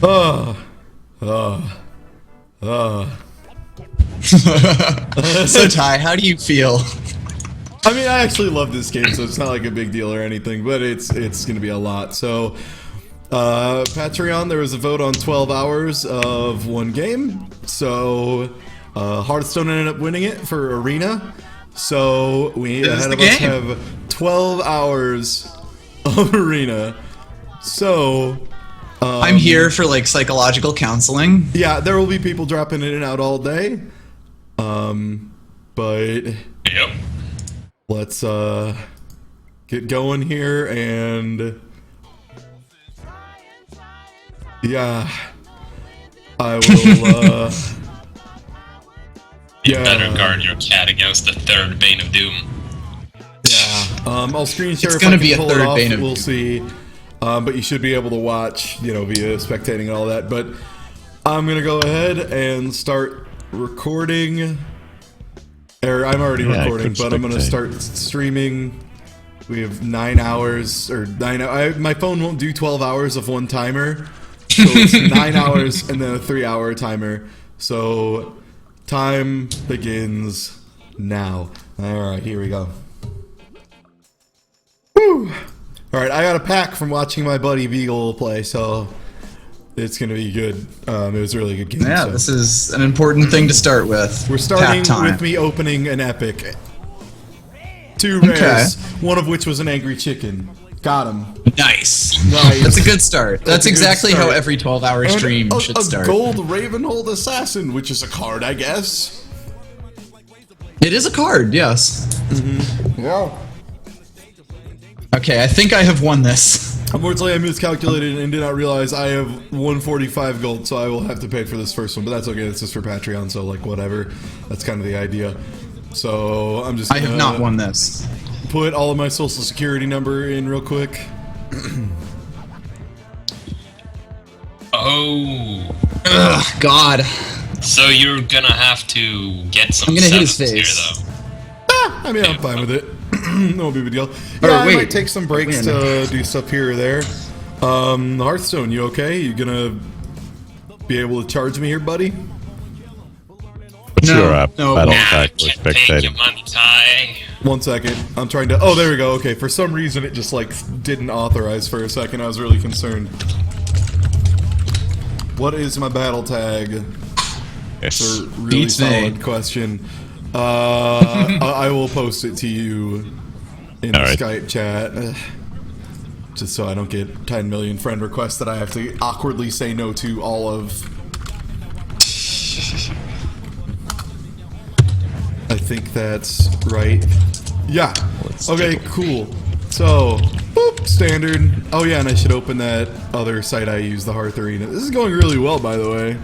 Uh, uh, uh. So Ty, how do you feel? I mean, I actually love this game, so it's not like a big deal or anything, but it's gonna be a lot. So, Patreon, there was a vote on 12 hours of one game. So, Hearthstone ended up winning it for Arena. So we ahead of us have 12 hours of Arena. So I'm here for like psychological counseling. yeah, there will be people dropping in and out all day. But Yep. let's get going here and yeah, I will You better guard your cat against the third Bane of Doom. yeah, I'll screen share It's if I gonna can be a pull third it off. Bane of We'll Doom. see. But you should be able to watch, you know, via spectating and all that. But I'm gonna go ahead and start recording. Or I'm already recording, but I'm gonna start streaming. We have 9 hours or 9. My phone won't do 12 hours of one timer, so it's 9 hours and then a 3-hour timer. So time begins now. All right, here we go. Woo! All right, I got a pack from watching my buddy Beagle play, so it's gonna be good. It was a really good game. Yeah, so. this is an important thing to start with. We're starting Pack time. with me opening an epic. 2 rares, one of which was an angry chicken. Got him. Nice. Nice. That's a good start. That's a good exactly start. how every 12-hour And stream a, should a start. gold Ravenhold Assassin, which is a card, I guess. It is a card, yes. Yeah. Okay, I think I have won this. Unfortunately, I miscalculated and did not realize I have 145 gold, so I will have to pay for this first one. But that's okay. It's just for Patreon, so like whatever. That's kind of the idea. So I'm just. I have not won this. Put all of my social security number in real quick. Oh. Ugh, God. So you're gonna have to get some I'm gonna hit his sevens here, face. though. I mean, I'm fine with it. No big deal. Or Yeah, I wait. might take some breaks to do stuff here or there. Hearthstone, you okay? You gonna be able to charge me here, buddy? Sure, I no. don't Nah, like can't take your spectating. money, Ty. 1 second. I'm trying to. Oh, there we go. Okay, for some reason it just like didn't authorize for a second. I was really concerned. What is my battle tag? Yes. It's a really Beats solid me. question. I will post it to you in the All right. Skype chat. Just so I don't get 10 million friend requests that I have to awkwardly say no to all of. I think that's right. Yeah. Okay, cool. So, boop, standard. Oh yeah, and I should open that other site I use, the Hearth Arena. This is going really well, by the way.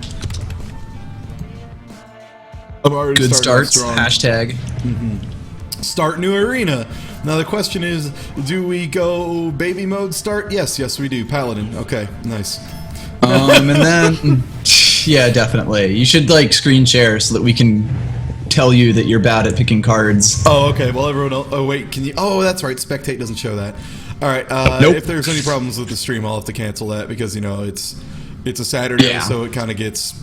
I'm already Good starting starts. strong. Hashtag. Start new arena. Now the question is, do we go baby mode start? Yes, we do. Paladin. Okay, nice. And then, yeah, definitely. You should like screen share so that we can tell you that you're bad at picking cards. Oh, okay. Well, everyone else. Oh, wait. Can you? Oh, that's right. Spectate doesn't show that. All right. Nope. If there's any problems with the stream, I'll have to cancel that because you know it's a Saturday, Yeah. so it kind of gets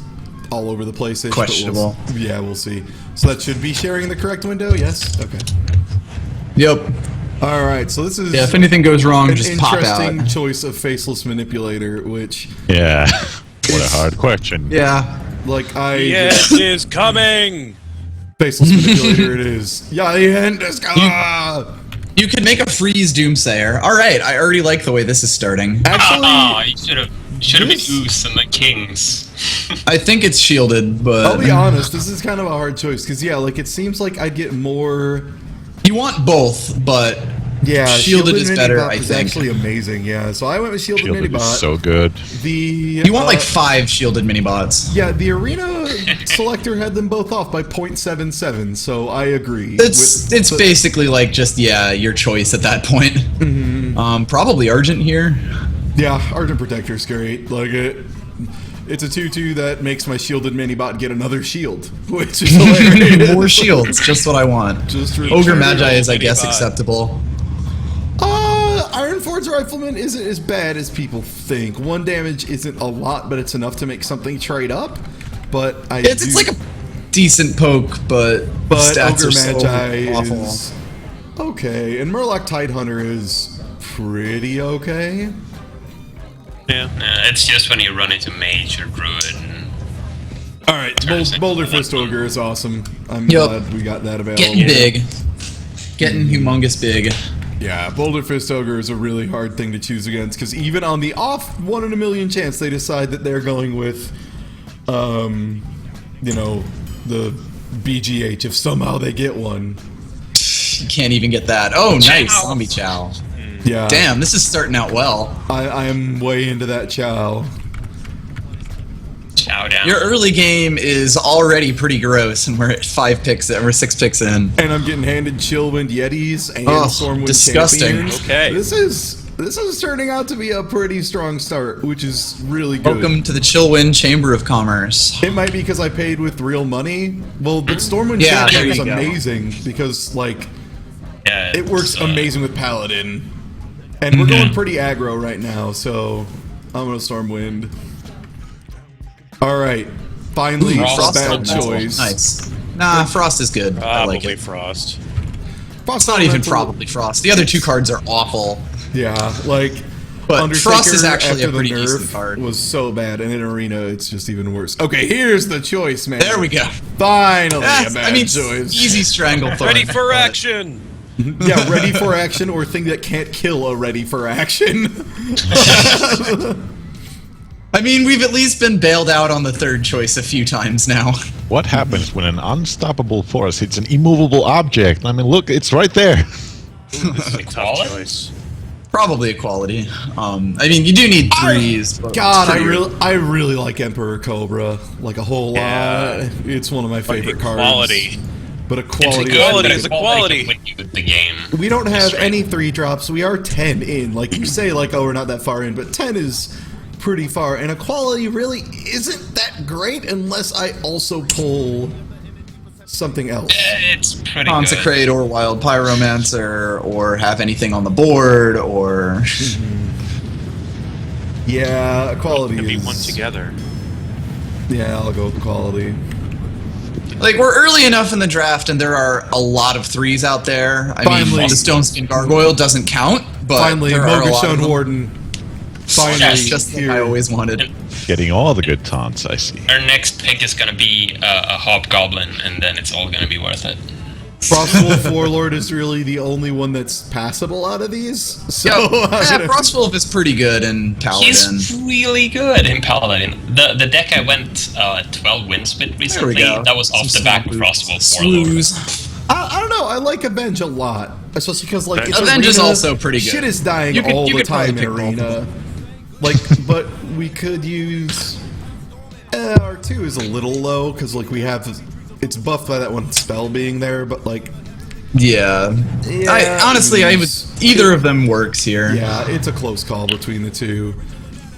all over the place. Questionable. Yeah, we'll see. So that should be sharing the correct window. Yes. Okay. Yep. All right. So this is Yeah, if anything goes wrong, an just pop interesting out. choice of faceless manipulator, which Yeah. What a hard question. Yeah. like I. It is coming! Faceless manipulator it is. Yeah, the end is gone. You could make a freeze doomsayer. All right, I already like the way this is starting. Actually, You should have been Oos and the Kings. I think it's shielded, but I'll be honest, this is kind of a hard choice because yeah, like it seems like I'd get more. you want both, but Yeah, Shielded is better, Minibot I is think. actually amazing. Yeah, so I went with shielded, Shielded Minibot. is so good. The you want like 5 shielded mini-bots. yeah, the arena selector had them both off by 0.77, so I agree. It's but- basically like just your choice at that point. Probably Argent here. Yeah, Argent Protector's great. Like it's a 2/2 that makes my shielded Minibot get another shield, which is hilarious. More shields, just what I want. Just Ogre Magi is, I guess, Minibot. acceptable. Iron Ford's Rifleman isn't as bad as people think. 1 damage isn't a lot, but it's enough to make something trade up. But it's like a decent poke, but stats Ogre are so Magi awful. is okay, and Murloc Tidehunter is pretty okay. Yeah. It's just when you run into Mage or Druid. And All right, Boulder Fist Ogre is awesome. I'm Yep. glad we got that available. Getting big. Getting humongous big. Yeah, Boulder Fist Ogre is a really hard thing to choose against, because even on the off 1 in a million chance they decide that they're going with, you know, the BGH, if somehow they get one. You can't even get that. Oh, nice. Chow. Zombie Chow. Yeah. Damn, this is starting out well. I am way into that Chow. Showdown. Your early game is already pretty gross, and we're at 5 picks in, we're 6 picks in. And I'm getting handed Chillwind Yetis and Oh, Stormwind disgusting. Champions. Okay. This is turning out to be a pretty strong start, which is really good. Welcome to the Chillwind Chamber of Commerce. It might be because I paid with real money. Well, the Stormwind Yeah, Champion there is you go. amazing because, like, Yeah, it works it's, amazing with Paladin. And we're going pretty aggro right now, so I'm gonna Stormwind. Alright, finally, a Frost bad Elemental. choice. Nice. Nah, Frost is good. I like Probably it. Frost. It's not even probably Frost. The other 2 cards are awful. Yeah, like, But Undertaker Frost is actually after a pretty the nerf decent card. was so bad, and in Arena, it's just even worse. Okay, here's the choice, man. There we go. Finally, That's, a bad I mean, choice. easy Stranglethorn. Ready for but- action! Yeah, ready for action or thing that can't kill a ready for action. I mean, we've at least been bailed out on the 3rd choice a few times now. What happens when an unstoppable force hits an immovable object? I mean, look, it's right there. This is a tough Quality? choice. Probably equality. I mean, you do need 3s. But God, pretty- I really like Emperor Cobra, like a whole Yeah. lot. It's one of my favorite cards. Equality. But It's a equality. good, Quality but is equality equality. can win you the game. We don't have Straight. any 3-drops. We are 10 in. Like you say, like, oh, we're not that far in, but 10 is pretty far. And equality really isn't that great unless I also pull something else. It's pretty Consecrate or Wild Pyromancer or have anything on the board or... Yeah, equality Could be is... one together. Yeah, I'll go with equality. Like, we're early enough in the draft and there are a lot of 3s out there. I Finally. mean, the Stoneskin Gargoyle doesn't count, but Finally, there are a lot of Mogashone them. Warden. Finally, Yes, Just like here. I always wanted. Getting all the good taunts, I see. Our next pick is gonna be a Hobgoblin, and then it's all gonna be worth it. Frostwolf Warlord is really the only one that's passable out of these. So Yeah, Frostwolf is pretty good in Paladin. He's really good in Paladin. The deck I went 12 wins with There we recently, go. that was off Some the back of snap Frostwolf Warlord. Slews. I don't know. I like Avenge a lot, especially because like it's Avenge is arena, also pretty good. Shit is dying You could- all you the could probably time in pick both arena. of Like, but we could use R2 is a little low because like we have it's buffed by that one spell being there, but like Yeah. Honestly, I would. Either of them works here. yeah, it's a close call between the two.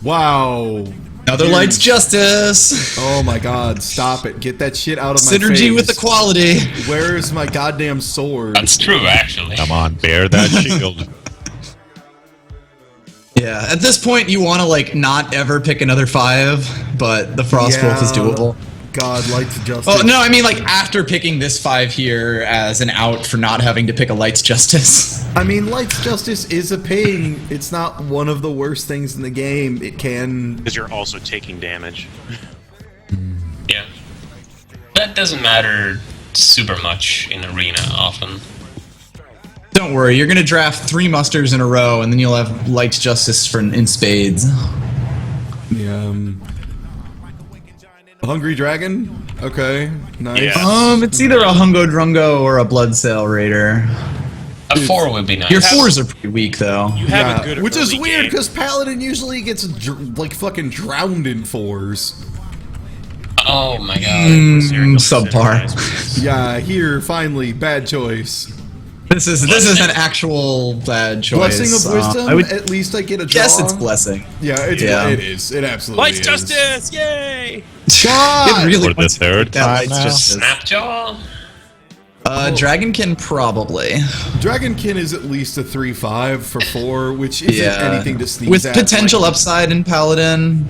Wow. Another Huge. Light's Justice. Oh my God! Stop it! Get that shit out of my Synergy face. with equality. Where's my goddamn sword? That's true, actually. Come on, bear that shield. Yeah. At this point, you want to like not ever pick another 5, but the Frostwolf is Yeah. doable. God, Light's Justice. Oh no, I mean like after picking this 5 here as an out for not having to pick a Light's Justice. I mean, Light's Justice is a ping. It's not one of the worst things in the game. It can. Because you're also taking damage. Yeah. That doesn't matter super much in Arena often. Don't worry, you're gonna draft 3 musters in a row, and then you'll have Light's Justice in spades. Yeah. Hungry Dragon? Okay, nice. Yeah. It's either a Hungo Drungo or a Bloodsail Raider. A 4 would be nice. Your 4s are pretty weak though. You have Yeah, a good which is early weird game. because Paladin usually gets like fucking drowned in 4s. Oh my god. Subpar. Yeah, here finally bad choice. This is an actual bad choice. Blessing of Wisdom. I would At least I get a draw. guess it's Blessing. Yeah, it is. It absolutely Light's is. Justice! Yay! God! It really For the wants to third take that time Light's now. Justice. Snapjaw? Dragonkin probably. Dragonkin is at least a 3/5 for 4, which isn't anything to sneeze with at. potential upside in Paladin.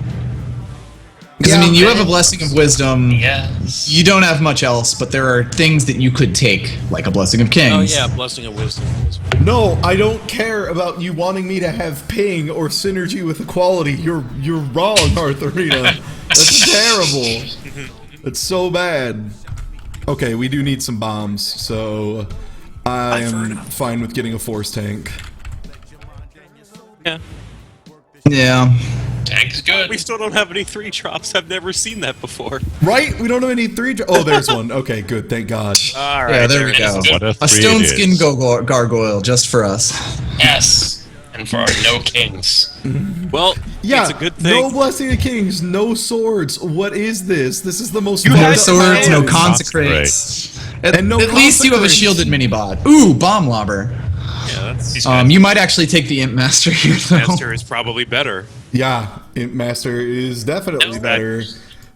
Because I mean, you have a Blessing of Wisdom. Yes. You don't have much else, but there are things that you could take, like a Blessing of Kings. Oh yeah, Blessing of Wisdom. No, I don't care about you wanting me to have ping or synergy with equality. You're wrong, Arthurina. That's terrible. It's so bad. Okay, we do need some bombs, so I am fine with getting a force tank. Yeah. Yeah. Tank is good. We still don't have any 3 drops. I've never seen that before. Right? We don't have any 3. Oh, there's one. Okay, good. Thank God. All right. Yeah, there we go. What a A three stone it skin is. gargoyle just for us. Yes. And for our no kings. Well, Yeah, it's a good thing. no Blessing of Kings, no swords. What is this? This is the most No fucked up swords, no paladin. consecrates. At no least you have a consecrates. shielded mini-bot. Ooh, Bomb Lobber. Yeah, that's You might actually take the Imp Master here, though. Master is probably better. Yeah, Imp Master is definitely Okay. better.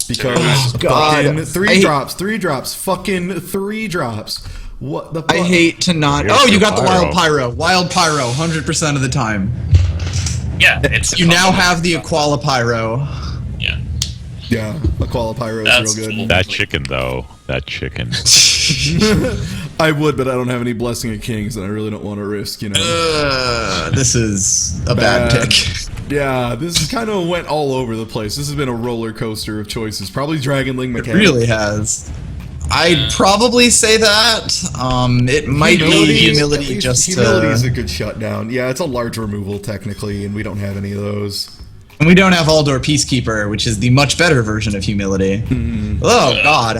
Because God. fucking 3 drops, fucking 3 drops. What the fuck? I hate to not... Here's Oh, you your got the Wild Pyro. Pyro. Wild Pyro, 100% of the time. Yeah, it's You now have the Aquala Pyro. Yeah. Yeah, Aquala Pyro That's is real good. cool. That chicken, though. That chicken. I would, but I don't have any Blessing of Kings, and I really don't want to risk, you know. This is a bad pick. Yeah, this kind of went all over the place. This has been a roller coaster of choices. Probably Dragonling It mechanic. really has. I'd probably say that. It might be humility just Humility is to... a good shutdown. Yeah, it's a large removal technically, and we don't have any of those. And we don't have Aldor Peacekeeper, which is the much better version of humility. Oh, God.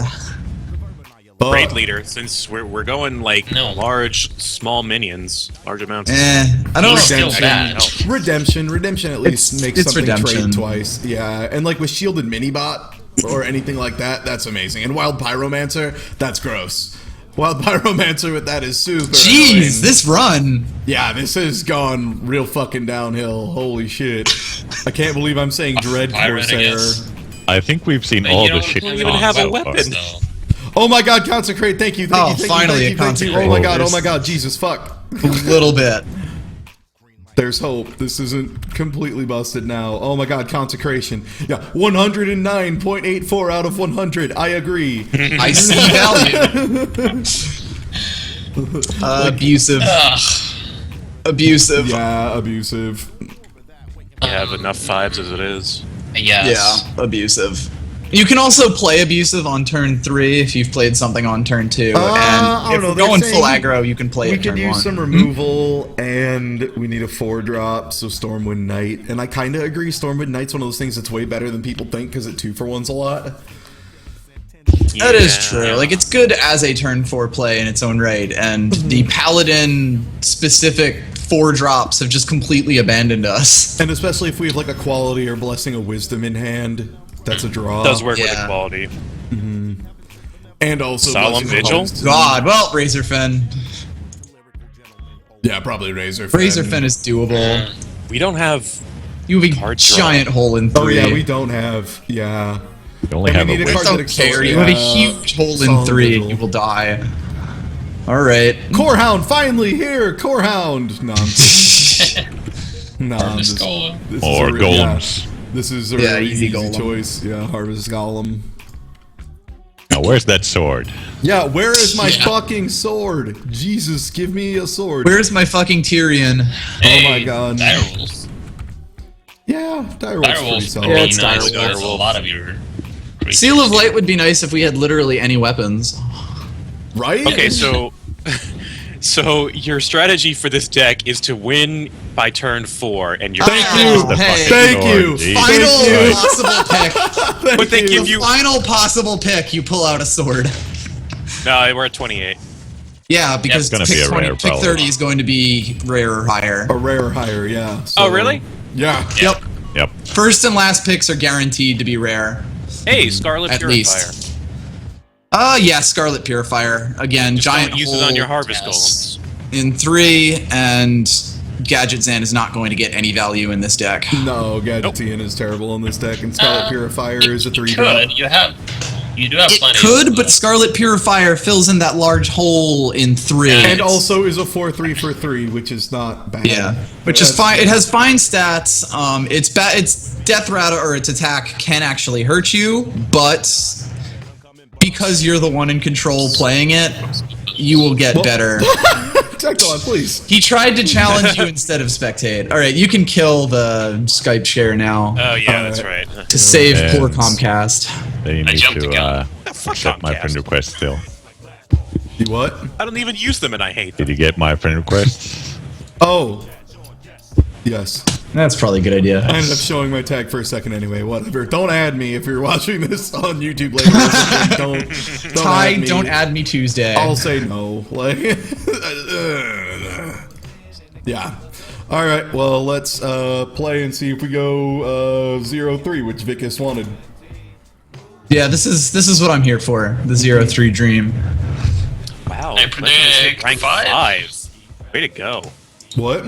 Raid leader, since we're going like No. large, small minions, large amounts. I don't He's still Redemption. bad. Redemption at least It's- makes it's something redemption. trade twice. Yeah, and like with shielded minibot or anything like that, that's amazing. And Wild Pyromancer, that's gross. Wild Pyromancer with that is super Jeez, annoying. this run. Yeah, this has gone real fucking downhill. Holy shit. I can't believe I'm saying Dread Pirate, I Corsair. guess. I think we've seen But all you the don't shit. even talk have a so far. weapon. So, Oh my god, Consecrate, thank you, thank Oh, you, thank finally you, a thank you, thank you. Consecrate. Oh my god, There's- oh my god, Jesus, fuck. A little bit. There's hope. This isn't completely busted now. Oh my god, Consecration. Yeah, 109.84 out of 100. I agree. I see value. Abusive. Abusive. Yeah, abusive. You have enough 5s as it is. yes. Yeah, abusive. You can also play abusive on turn 3 if you've played something on turn 2. I And if don't know, we're they're going full saying aggro, you can play We it turn could use 1. some removal, and we need a 4-drop, so Stormwind Knight. And I kind of agree, Stormwind Knight's one of those things that's way better than people think, because it 2-for-1's a lot. That is Yeah. true. Like, it's good as a turn 4 play in its own right, and the Paladin specific 4-drops have just completely abandoned us. And especially if we have like a Quality or Blessing of Wisdom in hand, that's a draw. Does work with Yeah. equality. And also Solemn Blessing of Vigil? Wisdom. God, well, Razorfen. Yeah, probably Razorfen. Razorfen is doable. We don't have. You have a Hard draw. giant hole in 3. Oh yeah, we don't have. Yeah. We only And have we a need a win. card Don't that care. accelerates- You have a yeah, huge hole in Solemn 3 Vigil. and you will die. Alright. Corehound, finally here! Corehound! No, I'm kidding. No, I'm Harvest just- Golem. this is Or a real- yeah, golems. this is a Yeah, really easy easy golem. choice. Yeah, Harvest Golem. Now, where's that sword? Yeah, where is my fucking sword? Jesus, give me a sword. Where's my fucking Tyrion? Hey, my God. Direwolves. Yeah, Direwolf's pretty Direwolves solid. would Yeah, be it's nice Direwolf. with a lot of your... Seal of Light would be nice if we had literally any weapons. Right? Okay, so. So your strategy for this deck is to win by turn 4, and you're. Thank Oh, you. The hey. fucking Thank sword, you. geez. Final you. possible pick. But they you. give The you. final possible pick, you pull out a sword. No, we're at 28. Yeah, because It's gonna pick be a 20, rare, pick probably. 30 is going to be rare or higher. A rare or higher, yeah. So- Oh, really? Yeah. Yep. Yep. First and last picks are guaranteed to be rare. Hey, Scarlet At Purifier. least. Yeah, Scarlet Purifier. Again, giant Don't use it hole on your Harvest Yes. Golems. in 3, and Gadget Zan is not going to get any value in this deck. No, Gadgetian is terrible on this deck, and Scarlet Purifier is a 3-drop. Could. You do have It plenty. could, but Scarlet Purifier fills in that large hole in 3. And also is a 4/3 for 3, which is not bad. Yeah, which is fine. It has fine stats. Its death rata or its attack can actually hurt you, but because you're the one in control playing it, you will get better. Tecton, please. He tried to challenge you instead of spectate. All right, you can kill the Skype share now Oh yeah, that's right. to save poor And- Comcast. Then you need jumped the to gun. Fuck accept my Comcast. friend request still. You what? I don't even use them, and I hate them. Did you get my friend request? Oh. Yes. That's probably a good idea. I ended up showing my tag for a second anyway. Whatever. Don't add me if you're watching this on YouTube later. Or something. Don't Ty, add me. don't add me Tuesday. I'll say no. Like, yeah. All right. Well, let's play and see if we go 0-3, which Vicus wanted. Yeah, this is what I'm here for. The 0-3 dream. Wow, I Legends predict hit rank 5. 5. Way to go! What?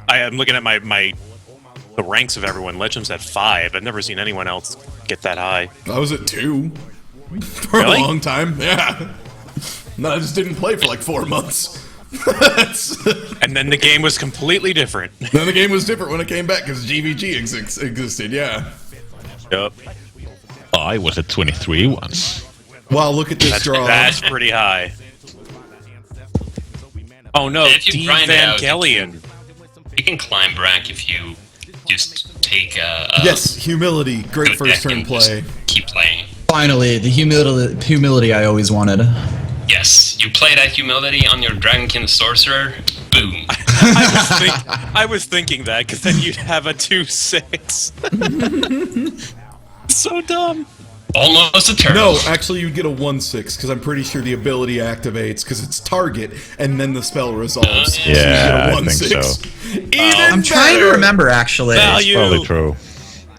I am looking at the ranks of everyone. Legends at 5. I've never seen anyone else get that high. I was at 2 for Really? a long time. Yeah. No, I just didn't play for like 4 months. And then the game was completely different. Then the game was different when it came back because GVG existed. Yeah. Yup. I was at 23 once. Wow, look at this draw. That's pretty high. Oh no, If you grind it out, Evangelion. You can climb rank if you just take a Yes, humility. Great good first deck turn and just play. keep playing. Finally, the humility I always wanted. Yes, you play that humility on your Dragonkin Sorcerer. Boom. I was thinking that because then you'd have a 2/6. So dumb. Almost a turn. No, actually, you'd get a 1/6 because I'm pretty sure the ability activates because it's target and then the spell resolves. So you get a Yeah, I think 1/6. so. Even I'm trying to better. remember, actually. Value. Probably true.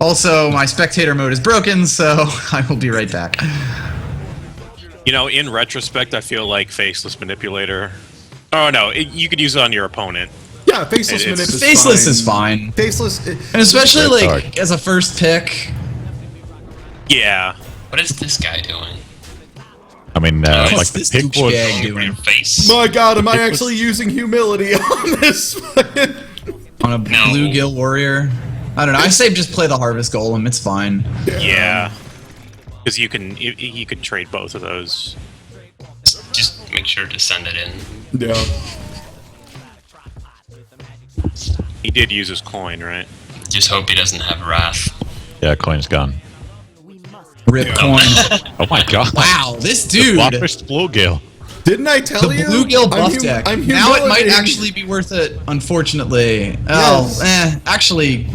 Also, my spectator mode is broken, so I will be right back. You know, in retrospect, I feel like Faceless Manipulator. Oh no, you could use it on your opponent. Yeah, faceless It's- manip is Faceless fine. is fine. Faceless. And especially, Red like, card. as a first pick. Yeah. What is this guy doing? I mean, What's like the this pick was. douchebag Over doing? your face. My God, am I It was- actually using humility on this? On a No. bluegill warrior. I don't know. I say just play the harvest golem. It's fine. Yeah. Because you could trade both of those. Just make sure to send it in. Yeah. He did use his coin, right? Just hope he doesn't have wrath. Yeah, coin's gone. Rip coin. Oh my god. Wow, this The dude. Blobber's bluegill. Didn't I tell The you? bluegill buff I'm deck. I'm Now it might humility. actually be worth it, unfortunately. Yes. Actually,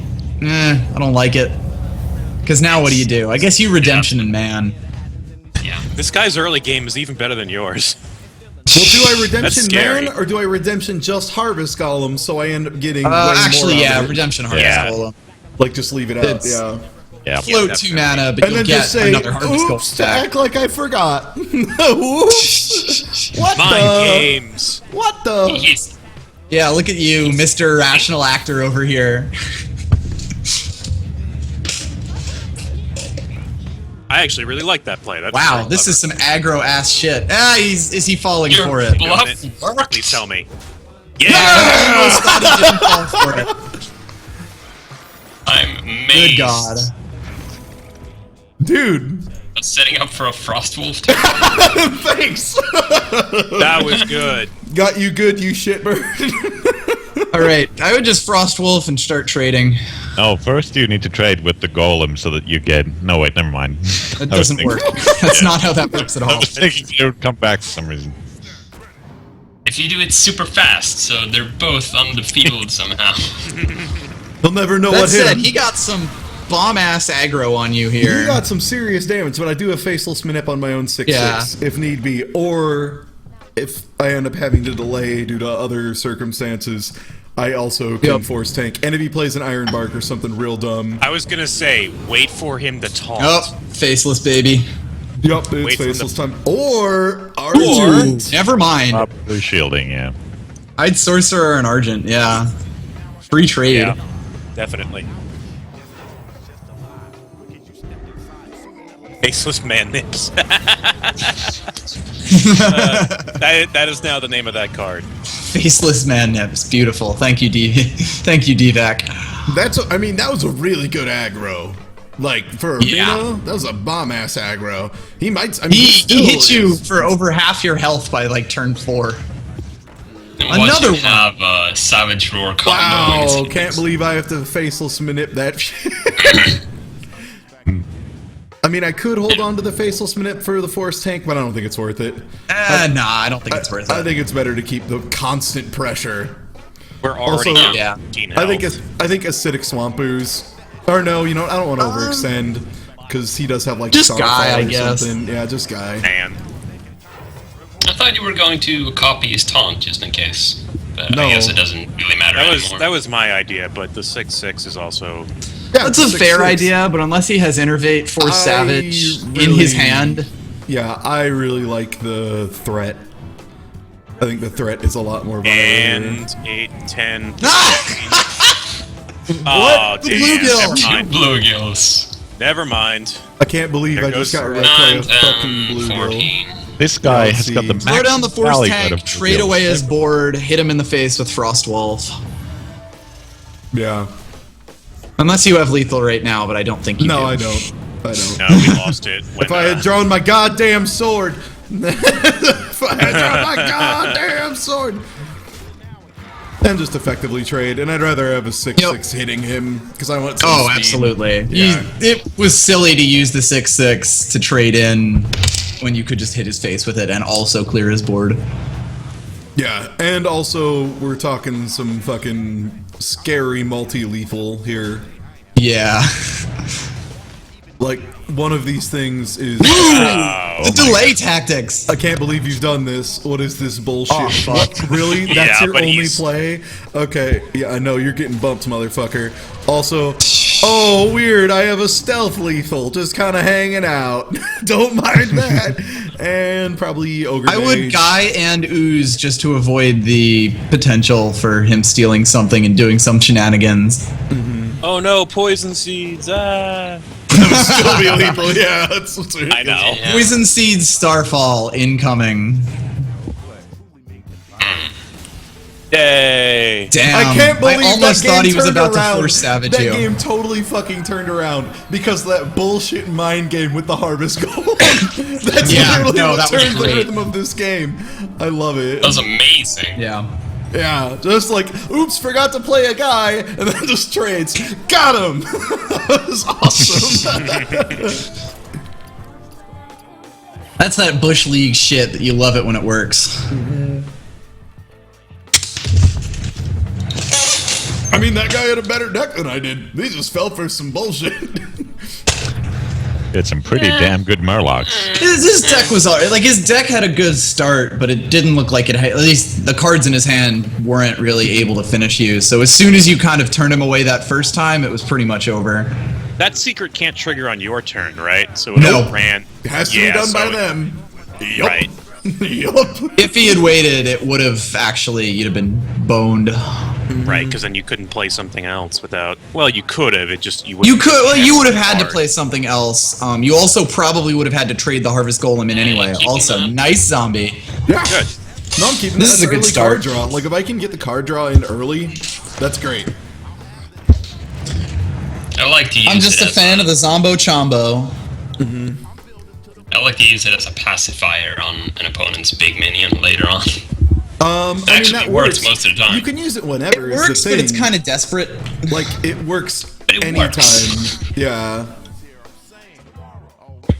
I don't like it. Because now what do you do? I guess you redemption and man. Yeah. This guy's early game is even better than yours. Well, do I That's redemption scary. man or do I redemption just harvest golem so I end up getting way Actually, more yeah, out of it? redemption harvest Yeah. golem. Like just leave it out. It's- Yeah. Yeah. Float that's 2 right. mana, but And you'll then get just say, another harvest oops, golem to back. act like I forgot. Oops. What Mind the? games. What the? He's, Yeah, look at you, Mr. Rational Actor over here. I actually really like that play. That's Wow, very this clever. is some aggro ass shit. Is he falling Your for it? bluff Doing it. worked. Please tell me. I Yeah! almost thought he didn't fall for it. I'm amazed. Good God. Dude, Setting up for a Frostwolf. thanks. That was good. Got you good, you shitbird. Alright, I would just Frostwolf and start trading. No, first you need to trade with the golem so that you get. No, wait, never mind. That I was doesn't thinking- work. That's not how that works at I all. was thinking it would come back for some reason. If you do it super fast, so they're both on the field somehow. He'll never know That what hit said, him. he got some bomb-ass aggro on you He here. got some serious damage, but I do have Faceless Manip on my own 6/6 Yeah. if need be, or if I end up having to delay due to other circumstances, I also can Yep. force tank. And if he plays an Iron Bark or something real dumb, I was gonna say, wait for him to taunt. Oh, faceless baby. yup, it's Wait for Faceless the- time. Or Or, Argent. never mind. Probably shielding, yeah. I'd Sorcerer and Argent, yeah. Free trade. Yeah, definitely. Faceless man nips. That is now the name of that card. Faceless man nips. Beautiful. Thank you, Thank you, Dvac. That was a really good aggro. Like, for Arena, Yeah. that was a bomb-ass aggro. He might... He hit you for over half your health by, like, turn 4. And Another once you one. have a Savage Roar combo. Wow, can't believe I have to faceless manip that shit. I could hold on to the faceless manip for the force tank, but I don't think it's worth it. Nah, I don't think it's worth it. I think it's better to keep the constant pressure. We're already Also, down yeah. 15 I health. think acidic swamp ooze. Or no, I don't want to overextend because he does have like Just Starfall Guy, I or guess. something. Yeah, just Guy. Man. I thought you were going to copy his taunt just in case. But No. I guess it doesn't really matter anymore. That was my idea, but the 6/6 is also Yeah, That's a 6/6. fair idea, but unless he has Innervate Force Savage in his really- hand... Yeah, I really like the threat. I think the threat is a lot more viable. and 8, 10. What? Oh, The damn. bluegill. Never Two mind. bluegills. Never mind. I can't believe There I just goes got the red play 9 of fucking and blue girl. 14. This guy Yeah, has got the see. max Throw down the Force rally Tank, card of trade bluegills. away his board, hit him in the face with Frost Wolf. Yeah. Unless you have lethal right now, but I don't think you do. No, I don't. I don't. No, we lost it. When, If I had drawn my goddamn sword. If I had drawn my goddamn sword. And just effectively trade. And I'd rather have a 6/6 hitting him because I want some Oh, speed. absolutely. Yeah. It was silly to use the 6/6 to trade in when you could just hit his face with it and also clear his board. Yeah, and also we're talking some fucking scary multi-lethal here. Yeah. Like, one of these things is... The delay tactics. I can't believe you've done this. What is this bullshit? Oh, fuck. What? Really? That's Yeah, your but only he's- play? Okay, yeah, I know, you're getting bumped, motherfucker. Also, oh, weird, I have a stealth lethal, just kind of hanging out. Don't mind that. And probably Ogre I would Mage. Guy and Ooze just to avoid the potential for him stealing something and doing some shenanigans. Oh no, poison seeds. Ah. Still be lethal, yeah. That's what's I know. Yeah. Poison Seeds Starfall incoming. Yay. Damn. I can't believe I almost that game thought he was turned about around. to force Savage That you. game totally fucking turned around because of that bullshit mind game with the Harvest Gold. That's Yeah, literally no, what that was turned the great. rhythm of this game. I love it. That was amazing. Yeah. Yeah, just like, oops, forgot to play a guy, and then just trades. Got him! That was awesome. That's that Bush League shit that you love it when it works. I mean, that guy had a better deck than I did. He just fell for some bullshit. It's some pretty damn good Murlocs. His deck was alright. Like, his deck had a good start, but it didn't look like it had, at least the cards in his hand weren't really able to finish you. So as soon as you kind of turn him away that first time, it was pretty much over. That secret can't trigger on your turn, right? So it No. all ran. It has to be done by them. Yup. Right. Yup. If he had waited, it would have actually, you'd have been boned. Right, because then you couldn't play something else without. Well, you could have. It just you. You could, well, you would have cast had to card. play something else. You also probably would have had to trade the Harvest Golem in anyway. keeping Also, that. nice zombie. Yeah. Good. No, I'm keeping This that is a good early start. card draw. Like, if I can get the card draw in early, that's great. I like to use I'm just it a as fan of the Zombo Chombo. I like to use it as a pacifier on an opponent's big minion later on. I mean, actually that works works most of the time. You can use it whenever. It is works, the but it's thing. kind of desperate. Like, it works But it anytime. works. Yeah.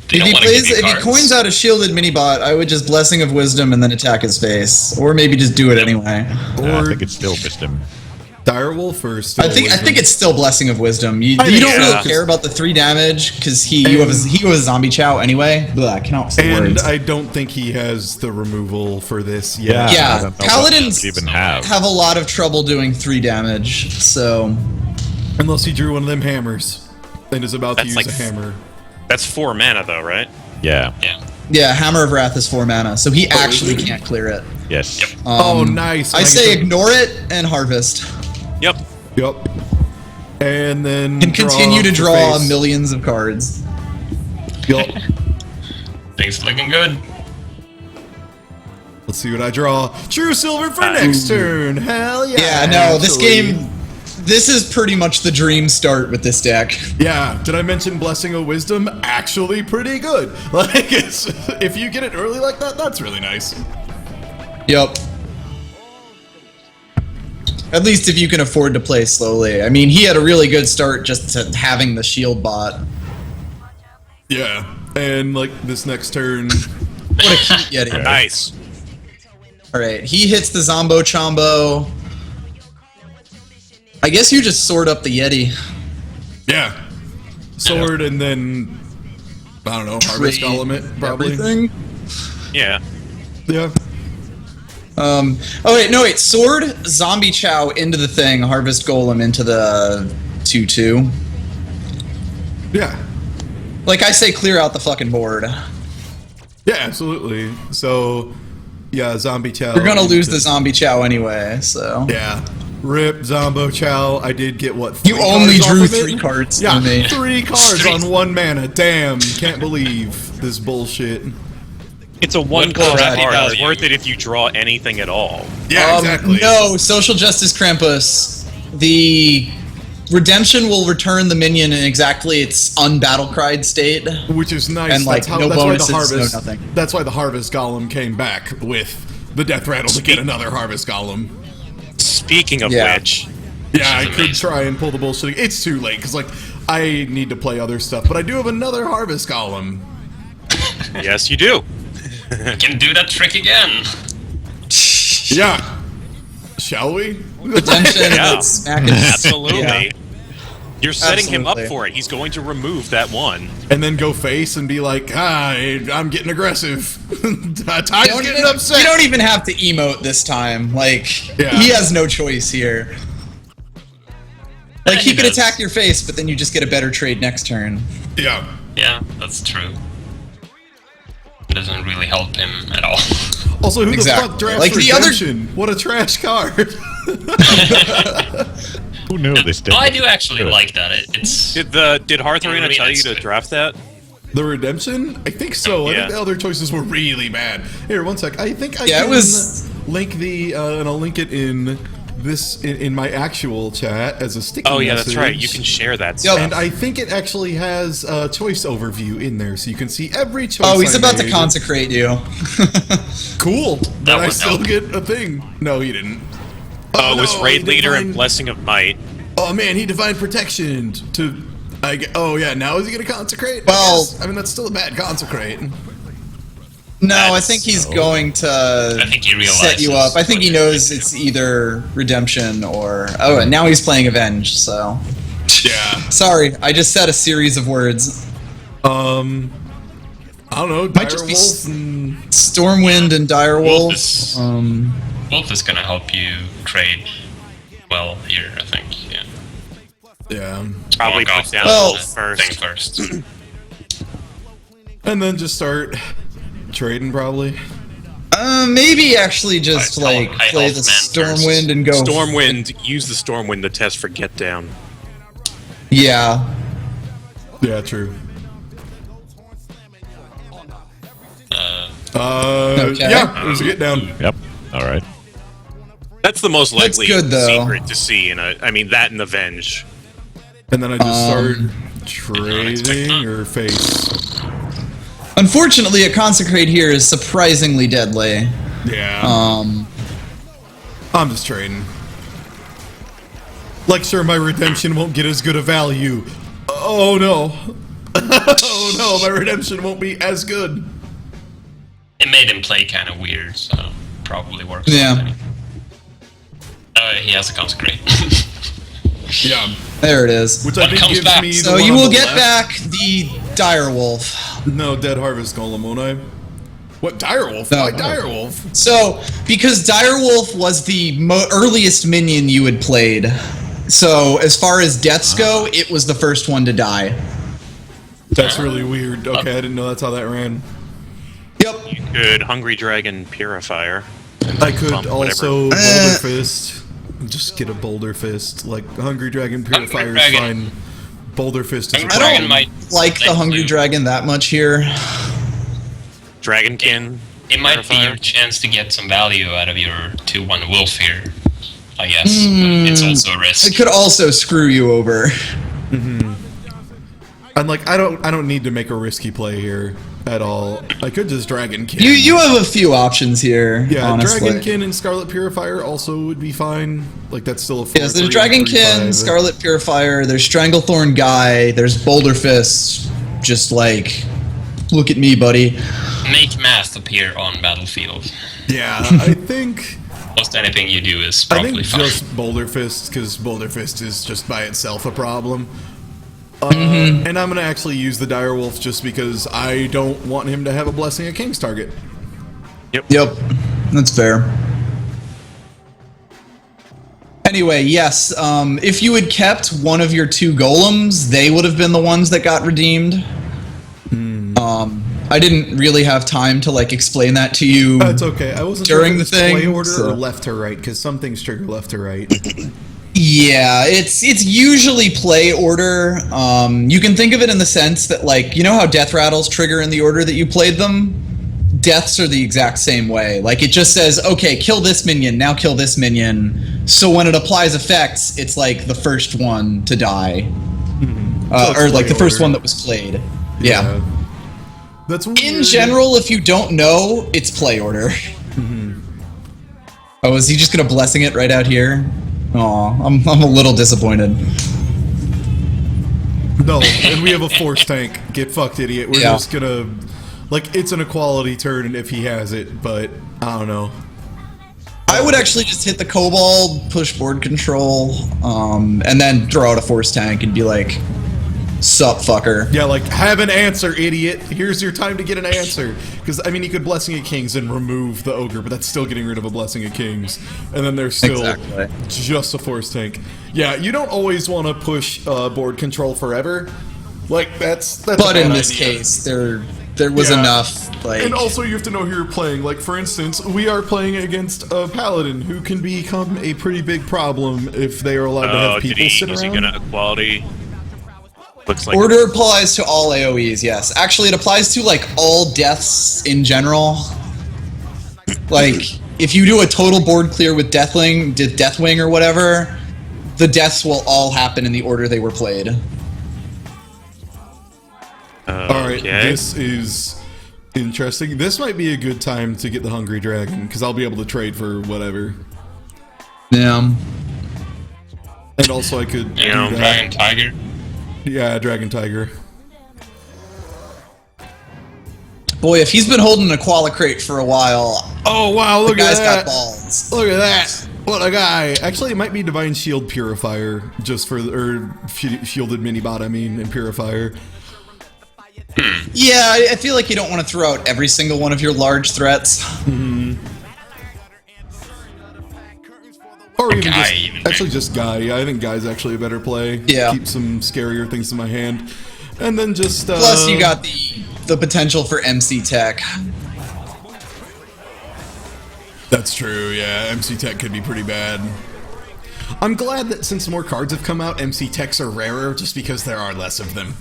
They If don't he wanna plays, give you if he cards. coins out a shielded minibot, I would just Blessing of Wisdom and then attack his face, or maybe just do it anyway. I Or think it's still wisdom. Direwolf or I still think Wisdom? it's still Blessing of Wisdom. You think don't really yeah. care about the 3 damage because he was a zombie chow anyway. Blah, I cannot say And words. I don't think he has the removal for this yet. I Yeah, don't know what Paladins they even have. have a lot of trouble doing 3 damage. So Unless he drew one of them hammers and is about to That's use like a hammer. That's 4 mana though, right? Yeah. Yeah. yeah, Hammer of Wrath is 4 mana, so he actually can't clear it. Yes. Oh, nice. I And say get to- ignore it and harvest, Yep. Yup. And then and continue to the draw face. millions of cards. Yup. Things looking good. Let's see what I draw. True silver for next turn. Hell yeah. Yeah, no, this actually. game, this is pretty much the dream start with this deck. Yeah, did I mention Blessing of Wisdom? Actually pretty good. Like, if you get it early like that, that's really nice. Yep. At least if you can afford to play slowly. I mean, he had a really good start just to having the shield bot. Yeah, and like this next turn, What a cute Yeti. Nice. Alright, he hits the Zombo Chombo. I guess you just sword up the Yeti. yeah, sword and then I don't know, harvest Trade golem it probably. Everything. Yeah. Yeah, Oh wait, sword, zombie chow into the thing, harvest golem into the 2/2. yeah, Like I say, clear out the fucking board. yeah, absolutely. So, yeah, zombie chow. We're gonna lose the zombie chow anyway, so. Yeah, rip zombo chow. I did get what? You 3 only cards drew off of it? 3 cards. Yeah, to me. 3 cards on 1 mana. Damn, can't believe this bullshit. It's a one What card. value? It's worth it if you draw anything at all. Yeah, exactly. No, Social Justice Krampus. The redemption will return the minion in exactly its unbattlecried state. Which is nice. And, like, no that's why bonuses, the no harvest. nothing. That's why the harvest golem came back with the death rattle to get another harvest golem. Speaking of Yeah. which, Yeah, I Which is could amazing. try and pull the bullshit. It's too late because like I need to play other stuff, but I do have another harvest golem. yes, you do. You can do that trick again. Yeah. Shall we? Redemption, Yeah. that's smacking. Absolutely. Yeah. You're setting him up Absolutely. for it. He's going to remove that one. And then go face and be like, I'm getting aggressive. Ty's getting upset. You don't even have to emote this time. Like, Yeah. he has no choice here. Like, he He could does. attack your face, but then you just get a better trade next turn. Yeah. Yeah, that's true. It doesn't really help him at all. Also, who the Exactly. fuck drafts Like the other- redemption? What a trash card. Who knew this Oh, I deck? do actually like that. It's Did Hearth Arena Really tell you to nice. draft that? The redemption? I think so. I Yeah. think the other choices were really bad. Here, one sec. I think I Yeah, it can was- link the and I'll link it in this in my actual chat as a sticky Oh yeah, message. that's right. You can share that. Yep. stuff. And I think it actually has a choice overview in there, so you can see every choice. Oh, he's I about to made. consecrate you. Cool. But That I would still help. get a thing. No, he didn't. Oh, it was no, Raid he Leader and divined- Blessing of Might. Oh man, he divined protection to. Oh yeah, now is he gonna consecrate? Well- I mean that's still a bad consecrate. No, I That's think he's going to I think he set you realizes up. I think he what you're knows it's either redemption or... Oh, and now he's playing avenge, so... Yeah. Sorry, I just said a series of words. I don't know. Might just be Direwolf and Stormwind and Wolf Direwolf. is- Um, Wolf is gonna help you trade well here, I think. Yeah. yeah, Probably Walk put off down Well- Wolf first. Thing first. and then just start trading probably. maybe actually just Alright, like high play health the man first. Stormwind and go. Stormwind, use the Stormwind to test for Get Down. Yeah. Yeah, true. Okay. Yeah, it was a get down. Yep. All right. That's the most That's likely good, though. secret to see in a. I mean, that and Avenge. And then I just start expect trading that. or face. Unfortunately, a consecrate here is surprisingly deadly. Yeah. Um, I'm just trading. Like, sure, my redemption won't get as good a value. Oh no. Oh no, my redemption won't be as good. It made him play kind of weird, so probably works. Yeah. He has a consecrate. Yeah. there it is. Which I What think comes gives back? me the So one you on will the get left. back the Direwolf. No, Dead Harvest Golem, won't I? What, Direwolf? No. Why Direwolf? So, because Direwolf was the earliest minion you had played, so as far as deaths go, it was the first one to die. That's really weird. Okay, I didn't know that's how that ran. Yep. Good Hungry Dragon Purifier. I could Bump, also whatever. Boulder Fist. Just get a Boulder Fist. Like, Hungry Dragon Purifier is Dragon. fine. Boulder Fist is a I Dragon don't might like the let Hungry you- Dragon that much here. Dragonkin. It might be Verifier. your chance to get some value out of your 2/1 wolf here, I guess. But it's also a risk. It could also screw you over. I'm like, I don't need to make a risky play here at all. I could just Dragonkin. You have a few options here. Yeah, honestly. Dragonkin and Scarlet Purifier also would be fine. Like, that's still a 4. Yes, there's Dragonkin, Scarlet Purifier, there's Stranglethorn Guy, there's Boulder Fist. Just like, look at me, buddy. Make math appear on battlefield. Yeah, I think Most anything you do is I probably think fine. just Boulder Fist, because Boulder Fist is just by itself a problem. And I'm gonna actually use the Direwolf just because I don't want him to have a Blessing of Kings target. Yep, that's fair. Anyway, yes, if you had kept one of your 2 golems, they would have been the ones that got redeemed. I didn't really have time to like explain that to you. It's okay. I wasn't During sure the if it's play thing, order so- or left to right, because some things trigger left to right. Yeah, it's usually play order. You can think of it in the sense that, like, you know how death rattles trigger in the order that you played them? Deaths are the exact same way. Like, it just says, okay, kill this minion, now kill this minion. So when it applies effects, it's like the first one to die. it's Or like play the first order. one that was played. Yeah. That's weird. In general, if you don't know, it's play order. Oh, is he just gonna blessing it right out here? Aw, I'm a little disappointed. No, and we have a force tank. Get fucked, idiot. We're Yeah. just gonna... Like, it's an equality turn if he has it, but I don't know. I would actually just hit the kobold, push board control, and then throw out a force tank and be like, sup, fucker. Yeah, like, have an answer, idiot. Here's your time to get an answer. Because, I mean, you could Blessing of Kings and remove the Ogre, but that's still getting rid of a Blessing of Kings. And then there's still Exactly. just a Force Tank. Yeah, you don't always want to push board control forever. Like, that's a But in bad this idea. case, there was Yeah. enough, like... And also, you have to know who you're playing. Like, for instance, we are playing against a Paladin who can become a pretty big problem if they are allowed to have people sit is he around. gonna equality? Looks like Order applies to all AoEs, yes. Actually, it applies to, like, all deaths in general. Like, if you do a total board clear with Deathwing or whatever, the deaths will all happen in the order they were played. Alright, Okay. this is interesting. This might be a good time to get the Hungry Dragon, because I'll be able to trade for whatever. Yeah. And also I could You know, do Dragon that. Tiger. Yeah, Dragon Tiger. Boy, if he's been holding a Koala Crate for a while, Oh wow, the look guy's at got that! balls. Look at that! What a guy! Actually, it might be Divine Shield Purifier, just for Shielded Minibot, I mean, and Purifier. Yeah, I feel like you don't want to throw out every single one of your large threats. Or even Guy, just, even. actually just Guy. Yeah, I think Guy's actually a better play. Yeah. Keep some scarier things in my hand. And then just, Plus, you got the potential for MC Tech. That's true, yeah. MC Tech could be pretty bad. I'm glad that since more cards have come out, MC Techs are rarer just because there are less of them.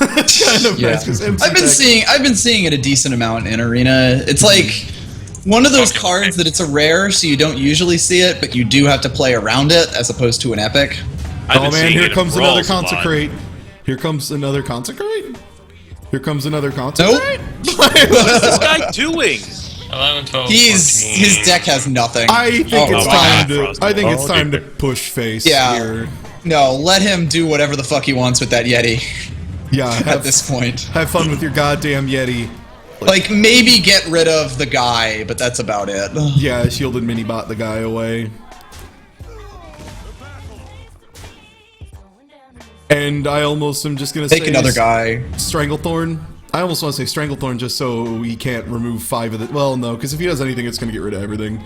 It's kind of Yeah. nice, 'cause MC I've been seeing it a decent amount in Arena. It's like one of those Okay. cards that it's a rare, so you don't usually see it, but you do have to play around it as opposed to an epic. I've Oh been man, seeing here it in comes another Brawls a lot. Consecrate. Here comes another Consecrate? Here comes another Consecrate? What's this guy doing? 11, 12, His 14. deck has nothing. I think Oh, it's my time God. to. I think it's Oh, time to dude. push face Yeah. here. No, let him do whatever the fuck he wants with that Yeti Yeah, at have, this point. have fun with your goddamn Yeti. Like, maybe get rid of the guy, but that's about it. Yeah, shielded Minibot the guy away. And I almost am just gonna Take say another guy. Stranglethorn. I almost want to say Stranglethorn just so he can't remove 5 of the. Well, no, because if he does anything, it's gonna get rid of everything.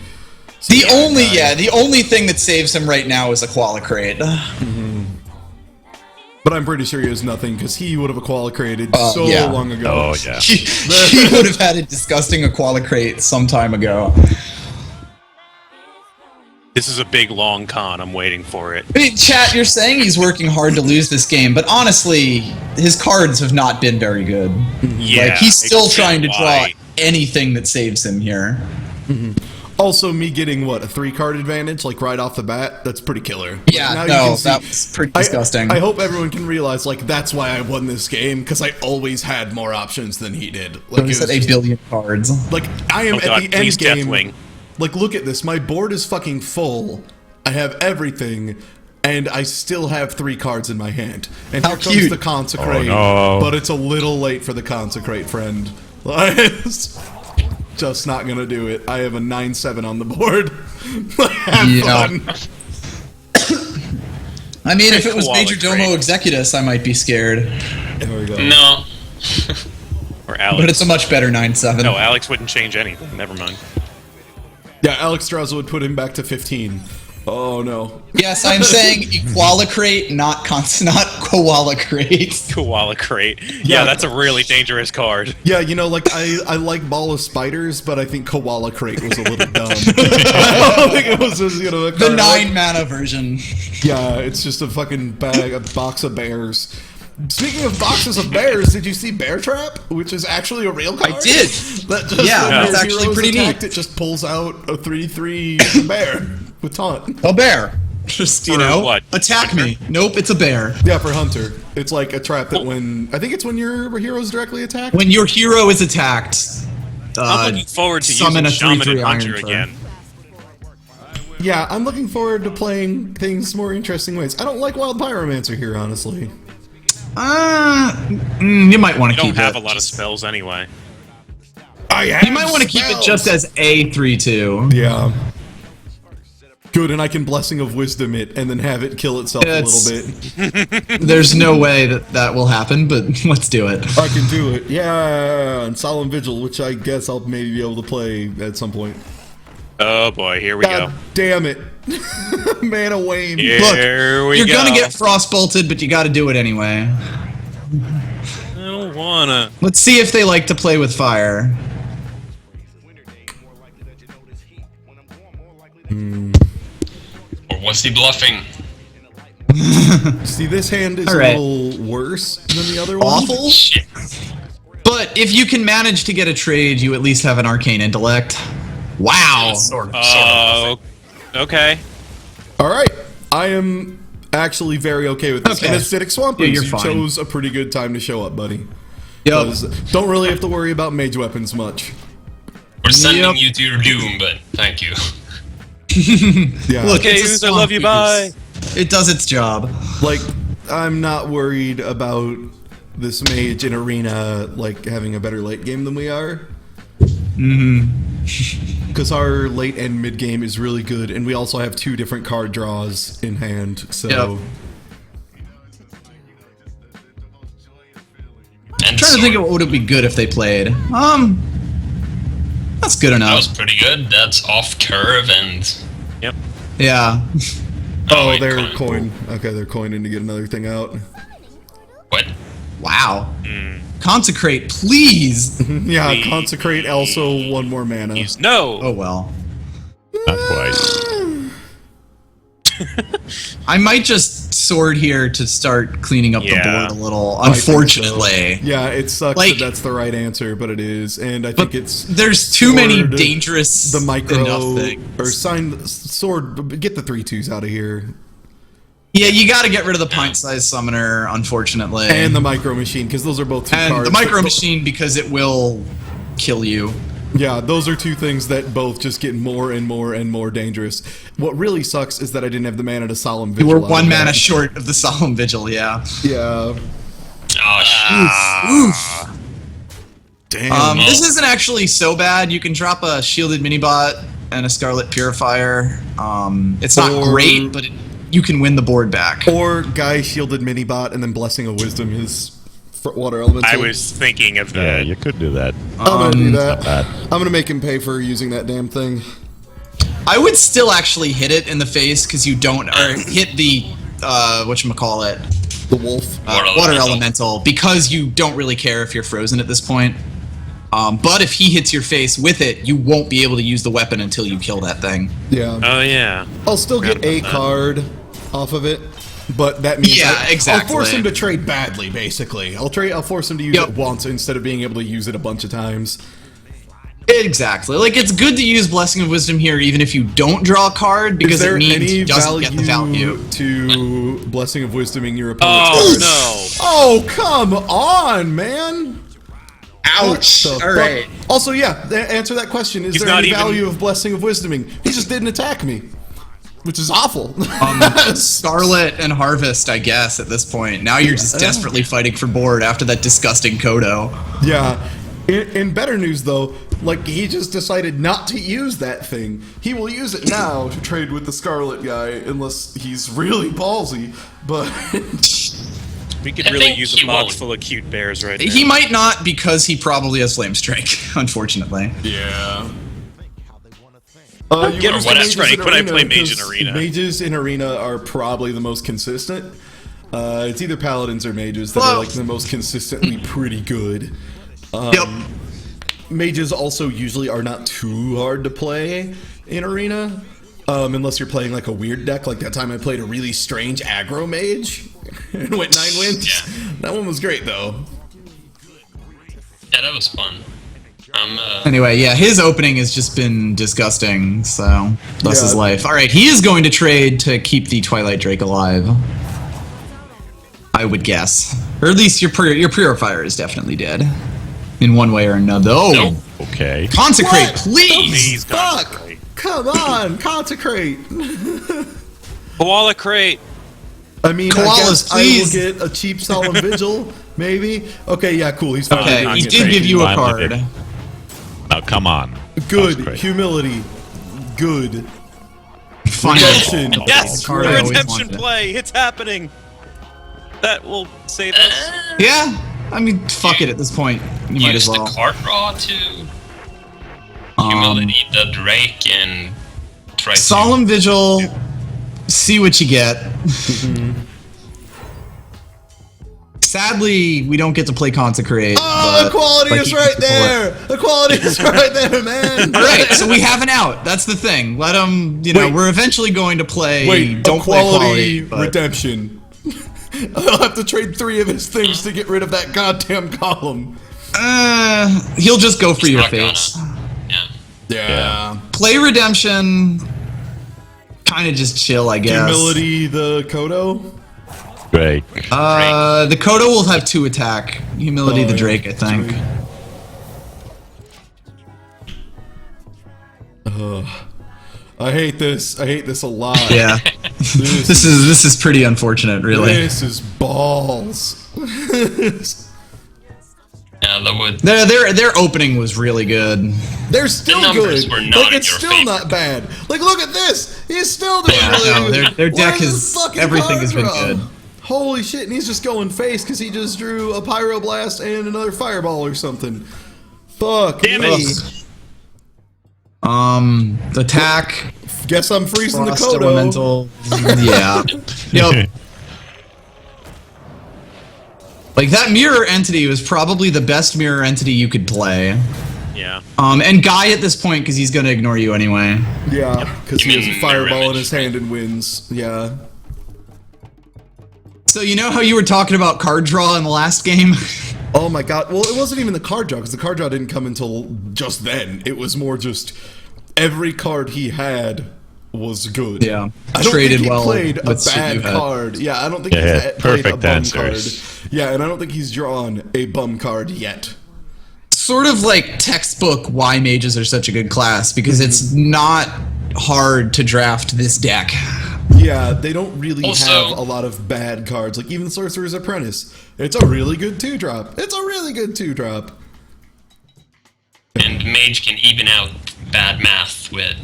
So, The only thing that saves him right now is a Koala Crate. but I'm pretty sure he has nothing because he would have equalicrated so yeah. long ago. Oh yeah. He would have had a disgusting Koala Crate some time ago. This is a big, long con. I'm waiting for it. I mean, chat, you're saying he's working hard to lose this game, but honestly, his cards have not been very good. Yeah, Like, he's still explain trying to draw why. anything that saves him here. Also, me getting, what, a 3-card advantage, like, right off the bat? That's pretty killer. Yeah, Now you no, can see- that was pretty disgusting. I hope everyone can realize, like, that's why I won this game, because I always had more options than he did. Like, He it said was a billion cards. like I am Oh god, at the please end game. Deathwing. Like, look at this. My board is fucking full. I have everything, and I still have 3 cards in my hand. And How here comes cute. the Consecrate. Oh, no. But it's a little late for the Consecrate, friend. It's just not gonna do it. I have a 9/7 on the board. Have Yeah. fun. I mean, if it was Koala Major Domo crate. Executus, I might be scared. There we go. No. Or Alex. But it's a much better 9/7. No, Alex wouldn't change anything. Never mind. Yeah, Alex Strauss would put him back to 15. Oh no. Yes, I'm saying Equalacrate, not Koalacrate. Koala Crate. Yeah. Yeah, that's a really dangerous card. Yeah, you know, like, I like Ball of Spiders, but I think Koala Crate was a little dumb. I don't think it was just, you know, a The card 9-mana version. Yeah, it's just a fucking bag, a box of bears. Speaking of boxes of bears, did you see Bear Trap? Which is actually a real card? I did. That just, Yeah, when it's your actually heroes pretty attacked, neat. It just pulls out a 3/3 bear with taunt. A bear. Just, you For know, what? attack me. Nope, it's a bear. Yeah, for Hunter. It's like a trap that I think it's when your heroes directly attack. When your hero is attacked, I'm looking forward to summon using a Shaman 3/3 and Hunter Iron Throw. again. Yeah, I'm looking forward to playing things more interesting ways. I don't like Wild Pyromancer here, honestly. You might want You to don't keep have it. a lot of spells anyway. You might want to keep it just as a 3/2. Yeah. Good, and I can Blessing of Wisdom it, and then have it kill itself It's- a little bit. There's no way that will happen, but let's do it. I can do it. Yeah, and Solemn Vigil, which I guess I'll maybe be able to play at some point. Oh boy, here we God go. damn it. Mana Wayne. Here we You're go. gonna get frost bolted, but you got to do it anyway. I don't wanna. Let's see if they like to play with fire. Or was he bluffing? See, this hand is All right. a little worse than the other one. Awful. Shit. But if you can manage to get a trade, you at least have an arcane intellect. Wow. Sort of. Okay. All right. I am actually very okay with this. Okay. And Acidic Swampers, Yeah, you're you fine. chose a pretty good time to show up, buddy. Yep. 'Cause don't really have to worry about mage weapons much. We're sending Yep. you to your doom, but thank you. Yeah. Look, Okay, it's a Ooze, I love you, bye. It does its job. Like, I'm not worried about this mage in arena, like, having a better late game than we are. Because our late and mid game is really good, and we also have 2 different card draws in hand, so... Yep. And I'm trying to think of what would be good if they played. That's good That enough. was pretty good. That's off curve and. Yep. Yeah. Oh, wait, they're coin. Okay, they're coining to get another thing out. What? Wow. Consecrate, please. Yeah, Please. Consecrate, also 1 more mana. No. Oh well. not quite. I might just sword here to start cleaning up Yeah. the board a little. I think so. Unfortunately. Yeah, it sucks Like- that that's the right answer, but it is, and I think it's There's too many sword, dangerous the micro enough things. or sign sword. Get the 3/2s out of here, Yeah, you got to get rid of the pint-sized summoner, unfortunately. and the micro machine because those are both 2 And cards. the micro that- machine because it will kill you. Yeah, those are 2 things that both just get more and more and more dangerous. What really sucks is that I didn't have the mana to Solemn Vigil. You were out of 1 that. mana short of the Solemn Vigil, yeah. Yeah. Oh, Oof. Damn. This isn't actually so bad. You can drop a shielded minibot and a Scarlet Purifier. It's not Or- great, but you can win the board back. or Guy shielded minibot and then Blessing of Wisdom his water elemental. I was thinking of Yeah, that. you could do that. I'm gonna do that. not bad. I'm gonna make him pay for using that damn thing. I would still actually hit it in the face because you don't, or hit the, whatchamacallit, The wolf. Water water elemental. elemental, because you don't really care if you're frozen at this point. But if he hits your face with it, you won't be able to use the weapon until you kill that thing. Yeah. Oh yeah. I'll still get a card off of it, but that means exactly. I'll force him to trade badly. Basically, I'll force him to use it once instead of being able to use it a bunch of times. Exactly. Like, it's good to use Blessing of Wisdom here even if you don't draw a card, because it means he doesn't get the value. To Blessing of Wisdoming your opponent's card. No. Oh, come on, man! Ouch! Alright. Also, yeah, answer that question. Is there any value of Blessing of Wisdoming? He just didn't attack me, which is awful. Scarlet and Harvest, I guess, at this point. Now you're just desperately fighting for board after that disgusting Kodo. Yeah. In better news, though, like, he just decided not to use that thing. He will use it now to trade with the Scarlet guy, unless he's really ballsy, but... We could really use a box full of cute bears right now. He might not, because he probably has Flame Strike, unfortunately. Yeah. You get what strike when I play Mage in Arena. Mages in Arena are probably the most consistent. It's either Paladins or Mages that are, like, the most consistently pretty good. Mages also usually are not too hard to play in Arena, unless you're playing like a weird deck. Like that time I played a really strange aggro mage and went 9 wins. Yeah. That one was great though. Yeah, that was fun. Anyway, yeah, his opening has just been disgusting, so thus his life. Alright, he is going to trade to keep the Twilight Drake alive, I would guess. Or at least your Purifier is definitely dead. In one way or another. Oh! Nope. Okay. Consecrate, What? please! Fuck! Consecrate. Come on, consecrate! Koala crate. I mean, Koalas, I guess please. I will get a cheap Solemn Vigil, maybe. Okay, yeah, cool. He's fine. Okay, he did give you a card. Now, come on. Good. Consecrate. Humility. Good. Finally. Redemption. Yes, Card the I always redemption wanted. play. It's happening. That will save us. Yeah, I mean, fuck it at this point. You might as Use well. the card draw to humility the Drake and try Solemn Vigil, see what you get. Sadly, we don't get to play Consecrate. Oh, equality is right there! Equality is right there, man! Alright, so we have an out. That's the thing. Let them, you know, Wait. we're eventually going to play. Wait, don't play equality, but- redemption. I'll have to trade 3 of his things to get rid of that goddamn column. He'll just go for your not gonna. face. Yeah. Play Redemption. Kind of just chill, I guess. Humility, the Kodo? Drake. The Kodo will have 2 attack. Humility, the Drake, I think. I hate this. I hate this a lot. Yeah. This is pretty unfortunate, really. This is balls. Yeah, that would. Their opening was really good. They're still The numbers good. were not Like, in it's your still favor. not bad. Like, look at this. He's still doing Yeah, really no, good. their deck Where's is- the fucking everything card has been from? good. Holy shit, and he's just going face because he just drew a Pyroblast and another Fireball or something. Fuck Damn me. it. Attack. Guess I'm freezing Frost the Kodo. Elemental. Yeah. Yep. Like, that mirror entity was probably the best mirror entity you could play. Yeah. And Guy at this point, because he's going to ignore you anyway. Yeah, because You he has mean a Fireball mirror in his image, hand and wins. Yeah. So you know how you were talking about card draw in the last game? Oh my god. Well, it wasn't even the card draw, because the card draw didn't come until just then. It was more just every card he had was good. Yeah. I don't Traded think he well played a with shit bad you had. card. Yeah, I don't think Yeah, he's played a perfect bum answers. card. Yeah, and I don't think he's drawn a bum card yet. Sort of like textbook why mages are such a good class, because it's not hard to draft this deck. Yeah, they don't really Also- have a lot of bad cards. Like, even Sorcerer's Apprentice. It's a really good 2-drop. It's a really good 2-drop. And Mage can even out bad math with.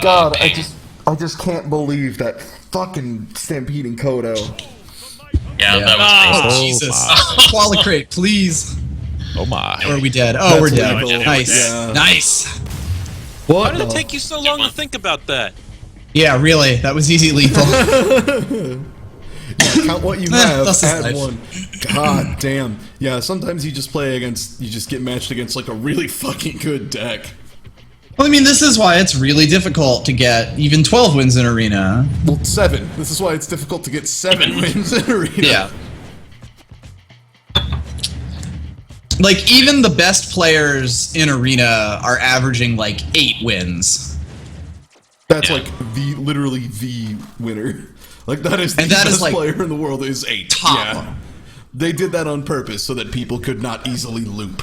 God, ping. I just can't believe that fucking Stampeding Kodo. Yeah, that was Oh, crazy. Jesus. my. Qualicrate, please. Oh my. Or are we dead? Oh, we're That's dead. legal. Nice. Yeah. Nice. What? Why did it take you so long to think about that? Yeah, really. That was easy lethal. Count what you have, That's his add life. 1. God damn. Yeah, sometimes you just get matched against like a really fucking good deck. Well, I mean, this is why it's really difficult to get even 12 wins in Arena. Well, 7. This is why it's difficult to get 7 wins in Arena. Yeah. Like, even the best players in Arena are averaging, like, 8 wins. That's like literally the winner. Like, that is the best like, player in the world is 8. top. Yeah. They did that on purpose so that people could not easily loop.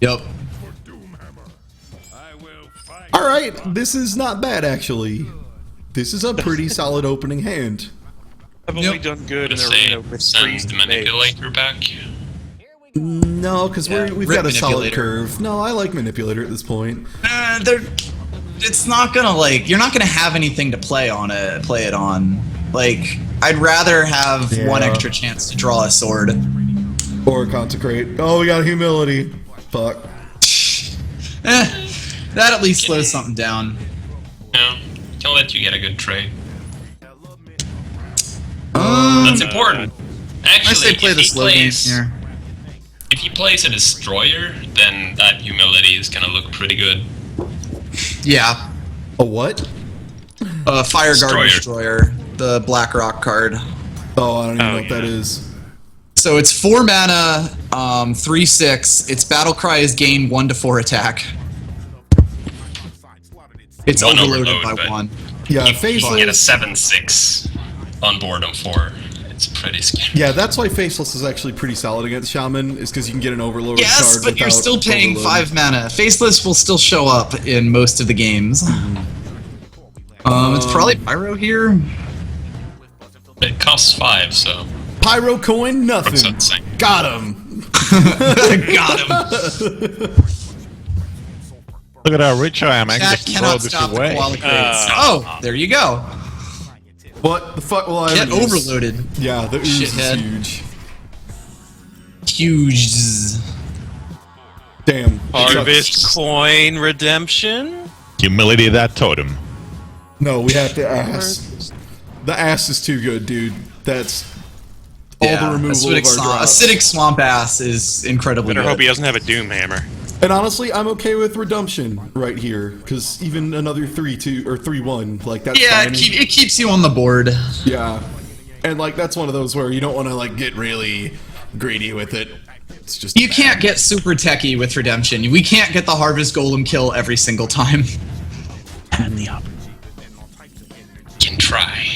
Yep. Alright, this is not bad, actually. This is a pretty solid opening hand. I've only done good in Say, Arena with send freeze the manipulator back. No, because we've Rip got a solid Manipulator. curve. No, I like Manipulator at this point. It's not gonna, like, you're not gonna have anything to play it on. Like, I'd rather have one extra chance to draw a sword. Or Consecrate. Oh, we got Humility. Fuck. That at least slows something down. No, he'll let you get a good trade. That's important. Actually, I say play if the he slow game plays, here. if he plays a Destroyer, then that Humility is gonna look pretty good. Yeah. A what? Fire Guard Destroyer. Destroyer, the Black Rock card. Oh, I don't even know what yeah. that is. So it's 4 mana, 3/6. Its battle cry is gain 1 to 4 attack. It's One overloaded overload, by but 1. Yeah, You can get a Faceless. 7/6 on board on 4. It's pretty scary. Yeah, that's why Faceless is actually pretty solid against Shaman, is because you can get an Overload Yes, card but you're without still paying overload. 5 mana. Faceless will still show up in most of the games. It's probably Pyro here. It costs 5, so Pyro coin, what's nothing. that saying? Got him. Got him. Look at how rich I am. I can That just throw cannot this stop the away. koala crates. Oh, there you go. What the fuck will I Get use? overloaded. Yeah, the ooze Shithead. is huge. Huge. Damn. Harvest coin redemption. Humility that totem. No, we have to ass. The ass is too good, dude. That's all the removal of our drops. Acidic Swamp Ass is incredibly Better hope he good. doesn't have a Doom Hammer. And honestly, I'm okay with Redemption right here, because even another 3-2 or 3-1, like that's Yeah, fine. it keeps you on the board. Yeah, and like that's one of those where you don't want to like get really greedy with it. It's just You can't get super techie with Redemption. We can't get the Harvest Golem kill every single time. You can try.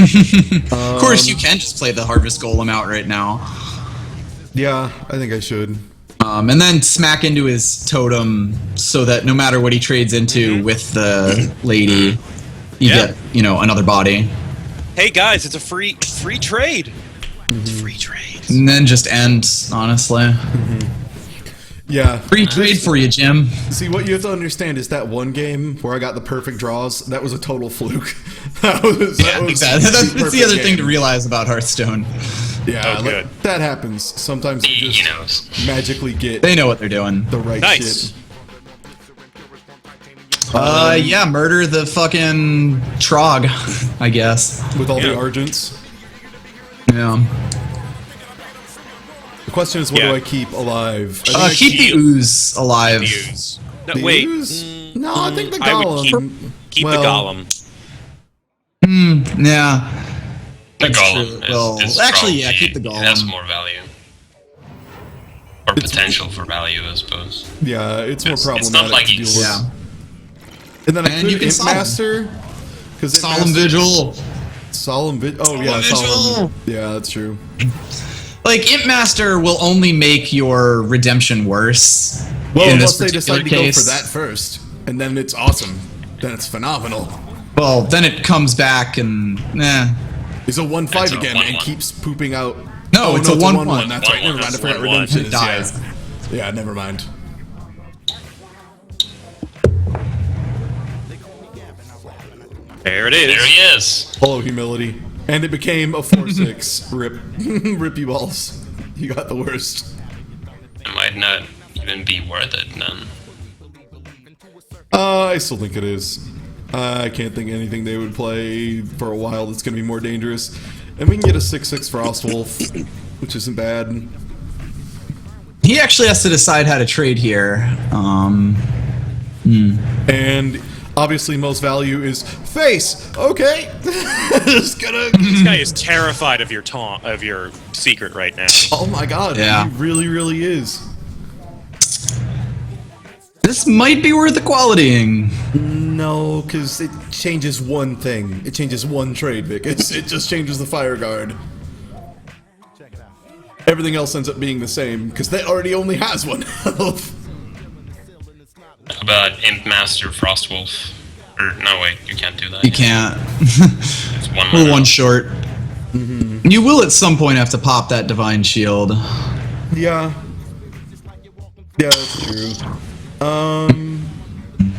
Of course, you can just play the Harvest Golem out right now. Yeah, I think I should. And then smack into his totem so that no matter what he trades into with the lady, you get, another body. Hey guys, it's a free trade. Free trade. And then just end, honestly. Yeah. Free trade for you, Jim. See, what you have to understand is that one game where I got the perfect draws, that was a total fluke. that was Exactly. That's the perfect other thing to game. realize about Hearthstone. Yeah, Oh, like, good. that happens. Sometimes you He just knows. magically get They know what they're doing. the right Nice. shit. Yeah, murder the fucking Trog, I guess. With all the Yeah. Argents. Yeah. The question is, what Yeah. do I keep alive? I think I Keep the ooze alive. Use. No, the wait. ooze? No, I think the I would golem. keep well, the golem. Yeah. The That's golem true. Well, is actually, yeah, probably- keep the It has golem. more value. Or potential for value, I suppose. Yeah, it's more It's problematic not like to deal he's- with. Yeah. And then I And could you can Imp Master. Because Solemn Vigil. Solemn Vigil. Oh, yeah, Vigil. Solemn. Yeah, that's true. Like, Imp Master will only make your redemption worse. Well, in this unless they decide to particular go case. for that first. And then it's awesome. Then it's phenomenal. Well, then it comes back and, It's a 1-5 It's a again 1-1. and keeps pooping out. No, it's a 1-1. That's right. 1-1. Never mind. I forgot 1-1. Redemption It is, dies. Yeah, never mind. There it is. There he is. Hello, humility. And it became a 4-6. Rip. Rip you balls. You got the worst. It might not even be worth it then. I still think it is. I can't think of anything they would play for a while that's going to be more dangerous. And we can get a 6/6 Frostwolf, which isn't bad. He actually has to decide how to trade here. And obviously most value is face. Okay. Just gonna... This guy is terrified of your secret right now. Oh my god, Yeah. he really, really is. This might be worth equalitying. No, because it changes one thing. It changes one trade, Vic. It just changes the fire guard. Everything else ends up being the same, because that already only has one health. How about Imp Master Frostwolf? Or, no, wait, you can't do that. You can't. It's one We're mana. one short. You will at some point have to pop that Divine Shield. Yeah. Yeah, that's true.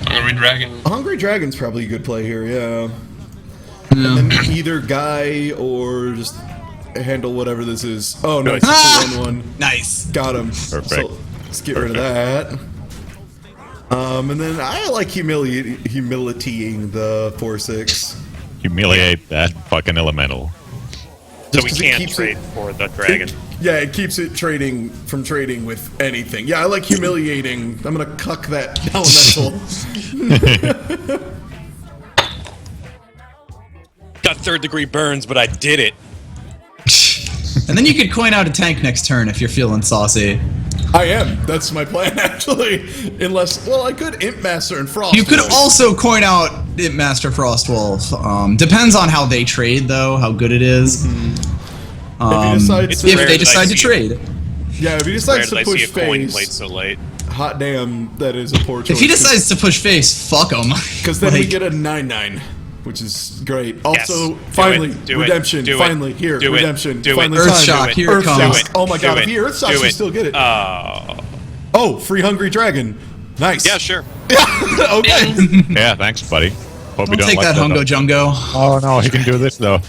Hungry Dragon. Hungry Dragon's probably a good play here, yeah. And then either Guy or just handle whatever this is. Oh, no, it's just a 1/1. Nice. Got him. Perfect. So, let's get rid of that. And then I like humilitying the 4/6. Humiliate that fucking elemental. So Just we 'cause it can't keeps trade for the dragon. Yeah, it keeps it trading with anything. Yeah, I like humiliating. I'm gonna cuck that elemental. Got 3rd-degree burns, but I did it. And then you could coin out a tank next turn if you're feeling saucy. I am. That's my plan, actually. Unless, well, I could Imp Master and Frost. You could also coin out Imp Master Frostwolf. Depends on how they trade, though, how good it is. If If they decide to trade. Yeah, if he Where decides did I to see push a coin played face, so late? hot damn, that is a poor choice. If he decides to push face, fuck him. because then we get a 9/9, which is great. Also, Do finally, it, do it, redemption. do it, Finally, here, do it, redemption. do it. Finally, Earth time. Shock, here it Earth comes. Shock. Oh my god, Do if he it, Earth Shocks, do we it. still get it. Oh. Oh, free Hungry Dragon. Nice. Yeah, sure. Okay. Yeah, thanks, buddy. Hope you Don't don't take like that Hungo Jungo. Oh no, he can do this though.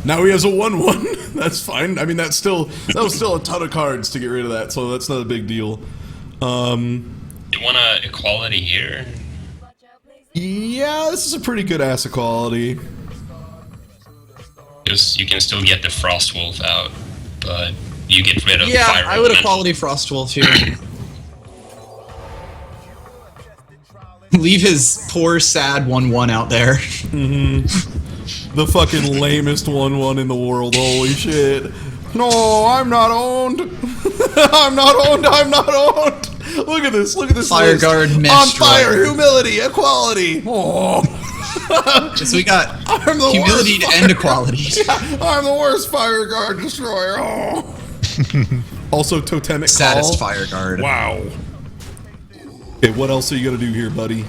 Now he has a 1/1. That's fine. I mean, that was still a ton of cards to get rid of that, so that's not a big deal. You want a equality here? Yeah, this is a pretty good ass equality. Because you can still get the Frostwolf out, but you get rid of Yeah, Fire I would Elemental. equality Frostwolf here. Leave his poor, sad 1/1 out there. The fucking lamest 1/1 in the world. Holy shit. No, I'm not owned. I'm not owned. I'm not owned. Look at this. Look at this. Fire list. Guard, On Mesh fire. Driver. Humility. Equality. Oh. So we got I'm the humility worst and equality. I'm the worst Fire Guard destroyer. Oh. Also, Totemic Saddest Call. Fire Guard. Wow. Okay, what else are you gonna do here, buddy?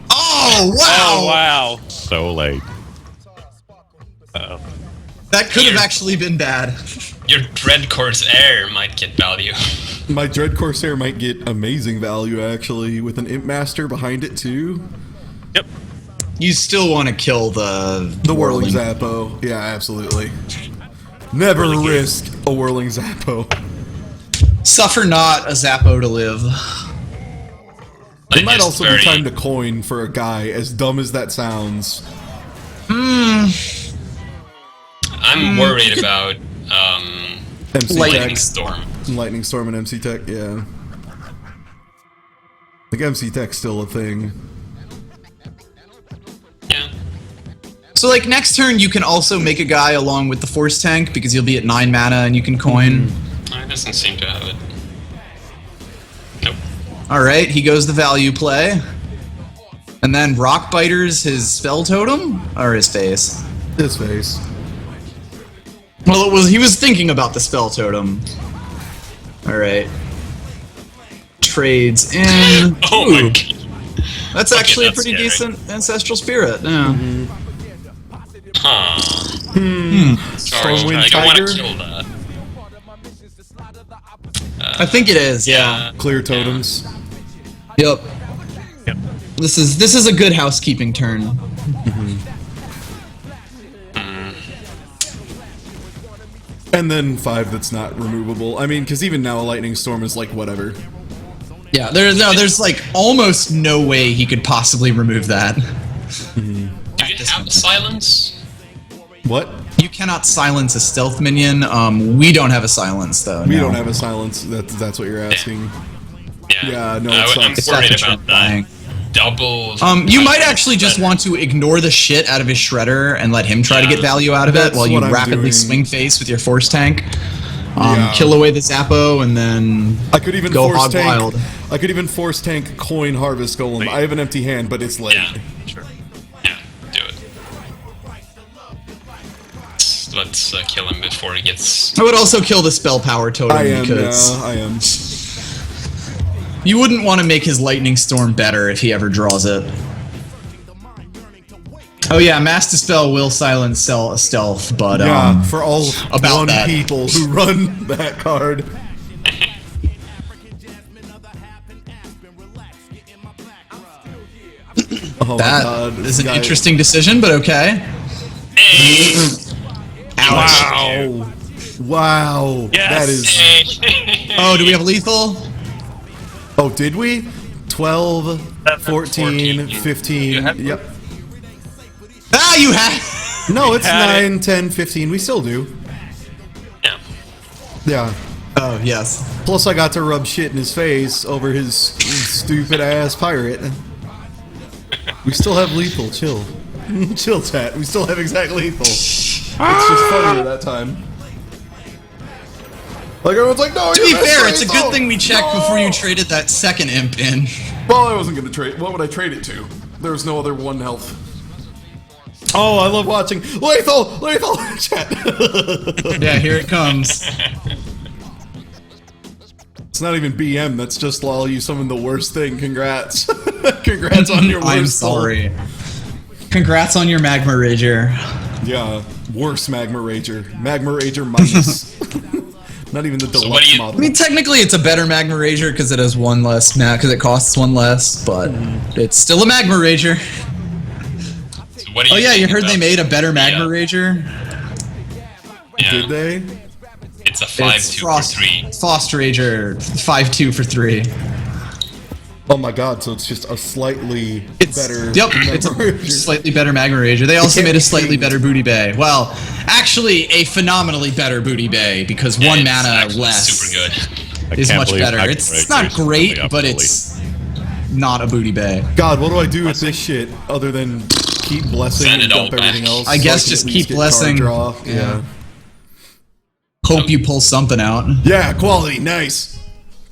Oh, wow! Oh, wow. So late. Uh-oh. That could have actually been bad. Your Dread Corsair might get value. My Dread Corsair might get amazing value, actually, with an Imp Master behind it, too. Yep. You still want to kill the Whirling Zappo. Yeah, absolutely. Never risk a Whirling Zappo. Suffer not a Zappo to live. It Like, might just also be time to coin for a guy, as dumb as that sounds. I'm worried about MC Lightning Tech. Storm. Lightning Storm and MC Tech, yeah. I think MC Tech's still a thing. Yeah. So, like, next turn you can also make a guy along with the Force Tank, because you'll be at 9 mana and you can coin. It doesn't seem to have it. Nope. Alright, he goes the value play. And then Rock Biters his spell totem? Or his face? His face. Well, he was thinking about the spell totem. Alright. Trades in. Oh my Ooh, god. that's Okay, actually that's a pretty scary. decent Ancestral Spirit. Yeah. Huh. Sorry, Stormwind I don't want to Tiger? kill that. I think it is, yeah. Clear totems. Yep. Yep. This is a good housekeeping turn. And then 5 that's not removable. I mean, because even now a Lightning Storm is like, whatever. Yeah, there's like almost no way he could possibly remove that. Do you have silence? What? You cannot silence a stealth minion. We don't have a silence though. We no. don't have a silence. That's what you're asking. Yeah, no, I'm it's worried that's about that. Double. You might actually just want to ignore the shit out of his shredder and let him try to get value out of it That's while you what I'm rapidly doing. swing face with your force tank. Yeah. Kill away the Zappo and then I could even go force hog tank. wild. I could even force tank coin harvest golem. I have an empty hand, but it's late. Yeah, sure. Yeah, do it. Let's kill him before he gets. I would also kill the spell power totem I am. because I am. you wouldn't want to make his lightning storm better if he ever draws it. Oh yeah, Mass Dispel will silence stealth, but Yeah, for all about one that. people who run that card. Oh my that god, is this an guy- interesting decision, but okay. Wow. Wow. Yes. That is. Oh, do we have lethal? Oh, did we? 12, 14, 15. You have- Yep. Ah, you had. No, it's had 9, 10, 15. We still do. Yeah. Yeah. Oh yes. Plus, I got to rub shit in his face over his stupid ass pirate. We still have lethal. Chill. Chill, chat. We still have exact lethal. It's just funnier that time. Like, everyone's like, no, To be fair, it's a good thing we checked before you traded that second imp in. Well, I wasn't going to trade. What would I trade it to? There was no other 1 health. Oh, I love watching lethal, lethal chat. Yeah, here it comes. It's not even BM. That's just lol. You summoned the worst thing. Congrats. Congrats on your worst. I'm sorry. Congrats on your Magma Rager. Yeah, worse Magma Rager. Magma Rager minus. Not even the what do deluxe you- model. I mean, technically, it's a better Magma Rager because it has one less because it costs one less, but it's still a Magma Rager. So what do Oh you yeah, you think heard they about- made a better Magma Yeah. Rager. Yeah. Did they? It's a It's 5-2 Frost for 3. Frost Rager 5/2 for 3. Oh my god! So it's just a slightly better. Yep, it's Magma a Rager. slightly better Magma Rager. They also can't made a be slightly changed. better Booty Bay. Well, actually, a phenomenally better Booty Bay because one It's mana actually less Super good. I is can't much believe better. Magma It's Rager not is great, really but up it's not a Booty Bay. God, what do I do with this shit other than keep blessing Send and it all dump everything back. else? I so guess can just at keep least get card blessing. Draw. Yeah. Hope you pull something out. Yeah, quality, nice.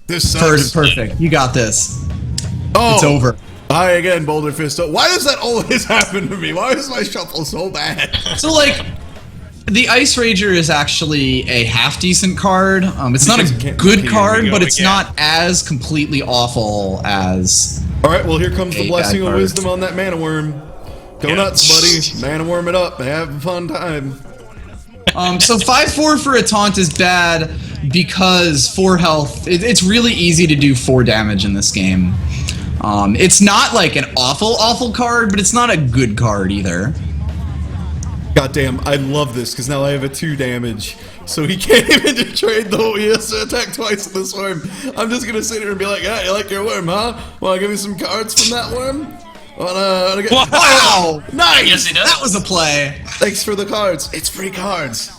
This sucks. Perfect. You got this. Oh, It's over. Hi again, Boulder Fisto. Why does that always happen to me? Why is my shuffle so bad? So like, the Ice Rager is actually a half decent card. It's not Because a it can't- good here card, we go but it's again. not as completely awful as. All right, well here comes the Hey, blessing bad of card. wisdom on that mana worm. Go Yeah. nuts, buddy. Mana worm it up. Have a fun time. So 5/4 for a taunt is bad because 4 health. It's really easy to do 4 damage in this game. It's not like an awful card, but it's not a good card either. Goddamn, I love this because now I have a 2 damage. So he can't even just trade though. He has to attack twice with this worm. I'm just gonna sit here and be like, "Yeah, you like your worm, huh? Wanna give me some cards from that worm? Wanna get? Wow! Nice. Yes, he does. That was a play. Thanks for the cards. It's free cards.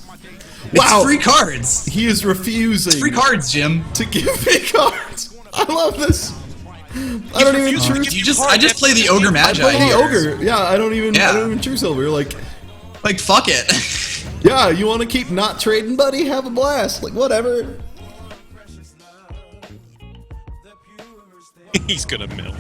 It's Wow. free cards. He is refusing Free cards, Jim. to give me cards. I love this. I don't even choose. I just play the Ogre I Magi. play the here. ogre. Yeah, I don't even Yeah. choose silver. Like, Like, fuck it. yeah, you want to keep not trading, buddy? Have a blast. Like, whatever. He's gonna mill.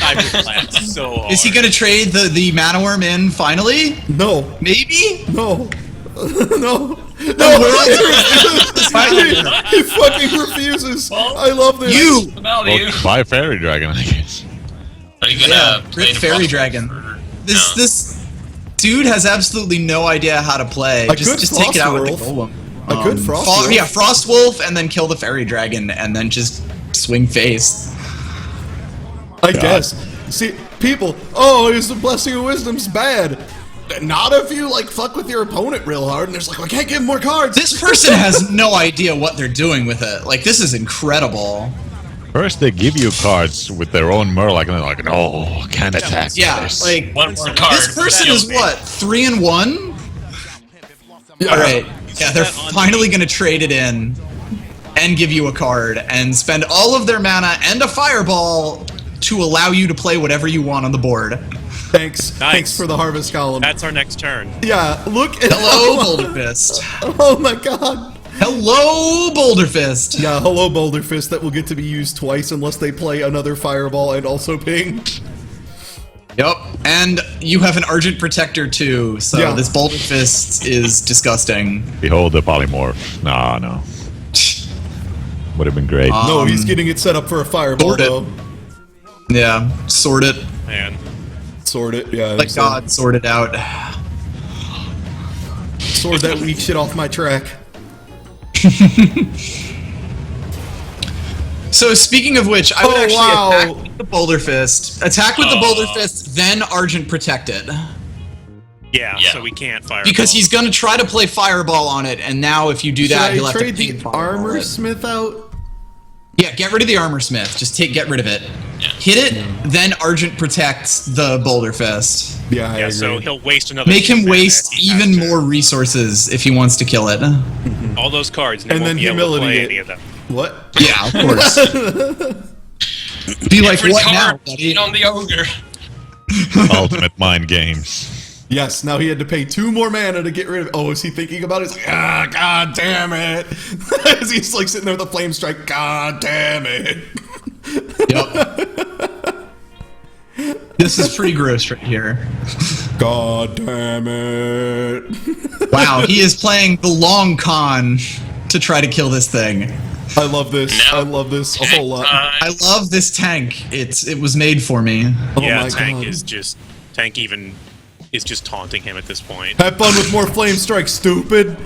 I would laugh so hard. Is he gonna trade the Mana Worm in finally? No, Maybe? no, no, no. He fucking refuses. I love this. You! About Well, you. buy Fairy Dragon, I guess. Are you gonna play Rip the Fairy Frost Dragon. or- This No. this dude has absolutely no idea how to play. I Just could take it out with the Frostwolf. Golem. I could Frost Wolf. Yeah, Frost Wolf, and then kill the Fairy Dragon, and then just swing face. I guess. See, people. Oh, here's the blessing of wisdom's bad. Not if you like fuck with your opponent real hard, and there's like, I can't give him more cards. This person has no idea what they're doing with it. Like, this is incredible. First, they give you cards with their own Murloc, and they're like, no, can't attack. Yeah, this. like One more card. this person is what, 3 and 1? Yeah. All right. Yeah, they're finally going to trade it in and give you a card and spend all of their mana and a fireball to allow you to play whatever you want on the board. Thanks. Nice. Thanks for the harvest column. That's our next turn. Yeah, look at Hello, Boulder Fist. Oh my god. Hello, Boulder Fist. Yeah, hello Boulder Fist that will get to be used twice unless they play another fireball and also ping. Yep, and you have an Argent Protector too, so Yeah. this Boulder Fist is disgusting. Behold the polymorph. No. Would have been great. No, he's getting it set up for a fireball Sort it. though. Yeah, sort it. Man. Sword it, yeah. Like so- God, sort it out. Sword that weak shit off my track. So speaking of which, I would Oh, actually wow. attack with the Boulder Fist. Attack with the Boulder Fist, then Argent Protected. Yeah, Yeah. so we can't fire. Because he's gonna try to play Fireball on it, and now if you do that, Should he'll I have to trade pay the Fireball armor it. smith out? Yeah, get rid of the Armor Smith. Just get rid of it. Yeah. Hit it, then Argent protects the Boulder Fist. Yeah, I Yeah, agree. so he'll waste another. Make him mana waste if he has even to. more resources if he wants to kill it. All those cards, and, he And won't then be able to humility play it. any of them. What? Yeah, of course. Be like, Different what now, card buddy? on the ogre. Ultimate mind games. Yes, now he had to pay 2 more mana to get rid of it. Oh, is he thinking about it? He's like, ah, god damn it. As he's like sitting there with a flame strike, god damn it. Yep. This is pretty gross right here. God damn it. Wow, he is playing the long con to try to kill this thing. I love this. Now- I love this a whole lot. I love this tank. It was made for me. Oh Yeah, my Tank God. is just is just taunting him at this point. Have fun with more flame strike, stupid.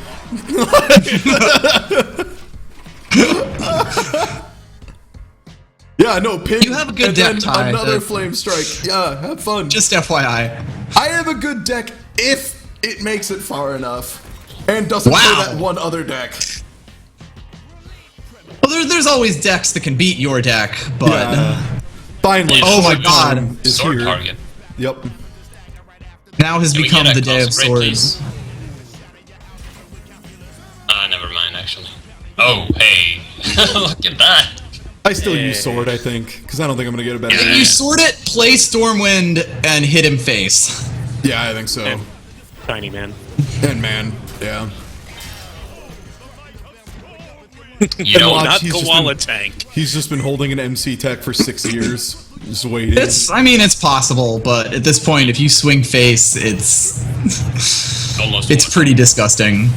Yeah, no, pin. You have a good and deck, then Ty, another that- flame strike. Yeah, have fun. Just FYI. I have a good deck if it makes it far enough and doesn't Wow. play that one other deck. Well, there's always decks that can beat your deck, but Yeah. Finally. Oh my Sword God. Time is Sword here. target. Yep. now has Can we become get a the Day of close grade, Swords. please? Never mind, actually. Oh, hey. Look at that. I still use sword, I think, because I don't think I'm gonna get a better. You sort it, play Stormwind, and hit him face. Yeah, I think so. And Tiny man. And man, yeah. You don't watch, Not he's just Koala been- Tank. He's just been holding an MC tech for 6 years, just waiting. It's possible, but at this point, if you swing face, it's almost it's one. pretty disgusting.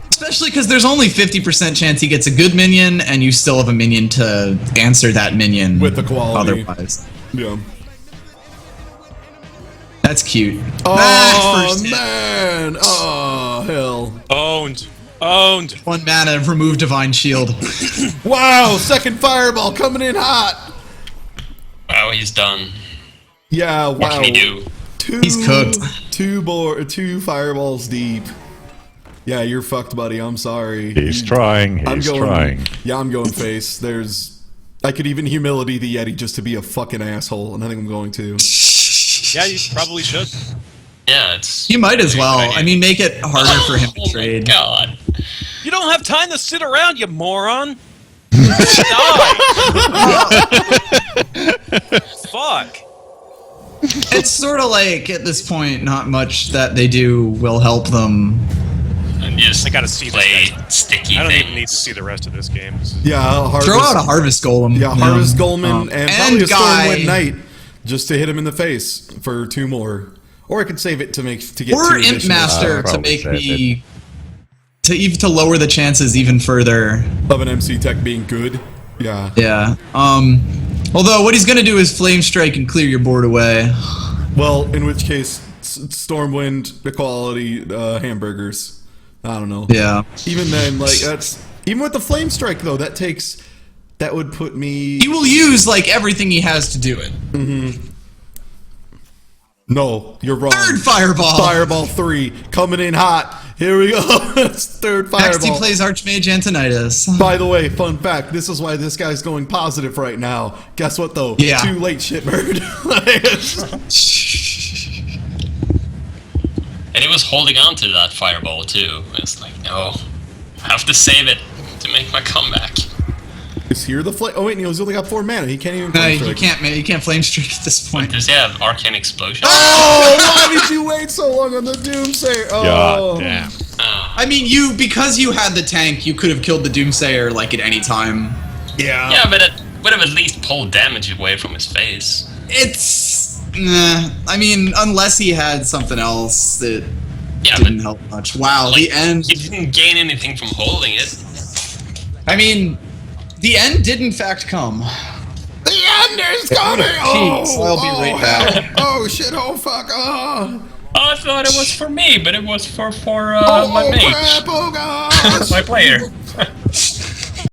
Especially because there's only 50% chance he gets a good minion, and you still have a minion to answer that minion With the quality. Otherwise, Yeah. that's cute. Oh First hit. man! Oh hell! Owned. 1 mana, remove Divine Shield. Wow! Second fireball coming in hot. Wow, he's done. Yeah! What Wow! can he do? He's cooked. Two fireballs deep. Yeah, you're fucked, buddy. I'm sorry. He's trying. He's trying. Yeah, I'm going face. I could even humility the Yeti just to be a fucking asshole, and I think I'm going to. Yeah, you probably should. Yeah, it's... You might as Very well. good idea. I mean, make it harder for him to Oh my trade. god. You don't have time to sit around, you moron. Die. Fuck. It's sort of like, at this point, not much that they do will help them. And just I gotta see this play guy. sticky I don't things. even need to see the rest of this game. Yeah, harvest. Throw out a Harvest Golem. Yeah, Harvest Goleman and probably a Guy. Stormwind Knight just to hit him in the face for 2 more. Or I could save it to get Or 2 Imp additional Master to probably make save to lower the chances even further. of an MC tech being good. Yeah. Yeah. Although what he's gonna do is Flame Strike and clear your board away. Well, in which case, Stormwind equality hamburgers. I don't know. Yeah. Even then, like that's even with the flame strike though. That would put me. He will use like everything he has to do it. No, you're wrong. Third Fireball. Fireball 3 coming in hot. Here we go. It's third Next he fireball. plays Archmage Antonidas. By the way, fun fact, this is why this guy's going positive right now. Guess what, though? Yeah. Too late, shitbird. And he was holding on to that fireball too. It's like, no, I have to save it to make my comeback. Is here the flame? Oh, wait, no, he's only got 4 mana. He can't even No, flame you strike. can't, man. You can't flame streak at this point. Does he have Arcane Explosion? Oh, why did you wait so long on the Doomsayer? Oh. God damn. I mean, because you had the tank, you could have killed the Doomsayer like at any time. Yeah. Yeah, but it would have at least pulled damage away from his face. It's, nah. I mean, unless he had something else that Yeah, didn't but help much. Wow, like, the end. he didn't gain anything from holding it. I mean, the end did in fact come. The end is coming! Jeez, I'll be right back. Oh, shit, oh, fuck, oh. Oh, I thought it was for me, but it was for Oh, my mate, crap, oh, gosh. my player.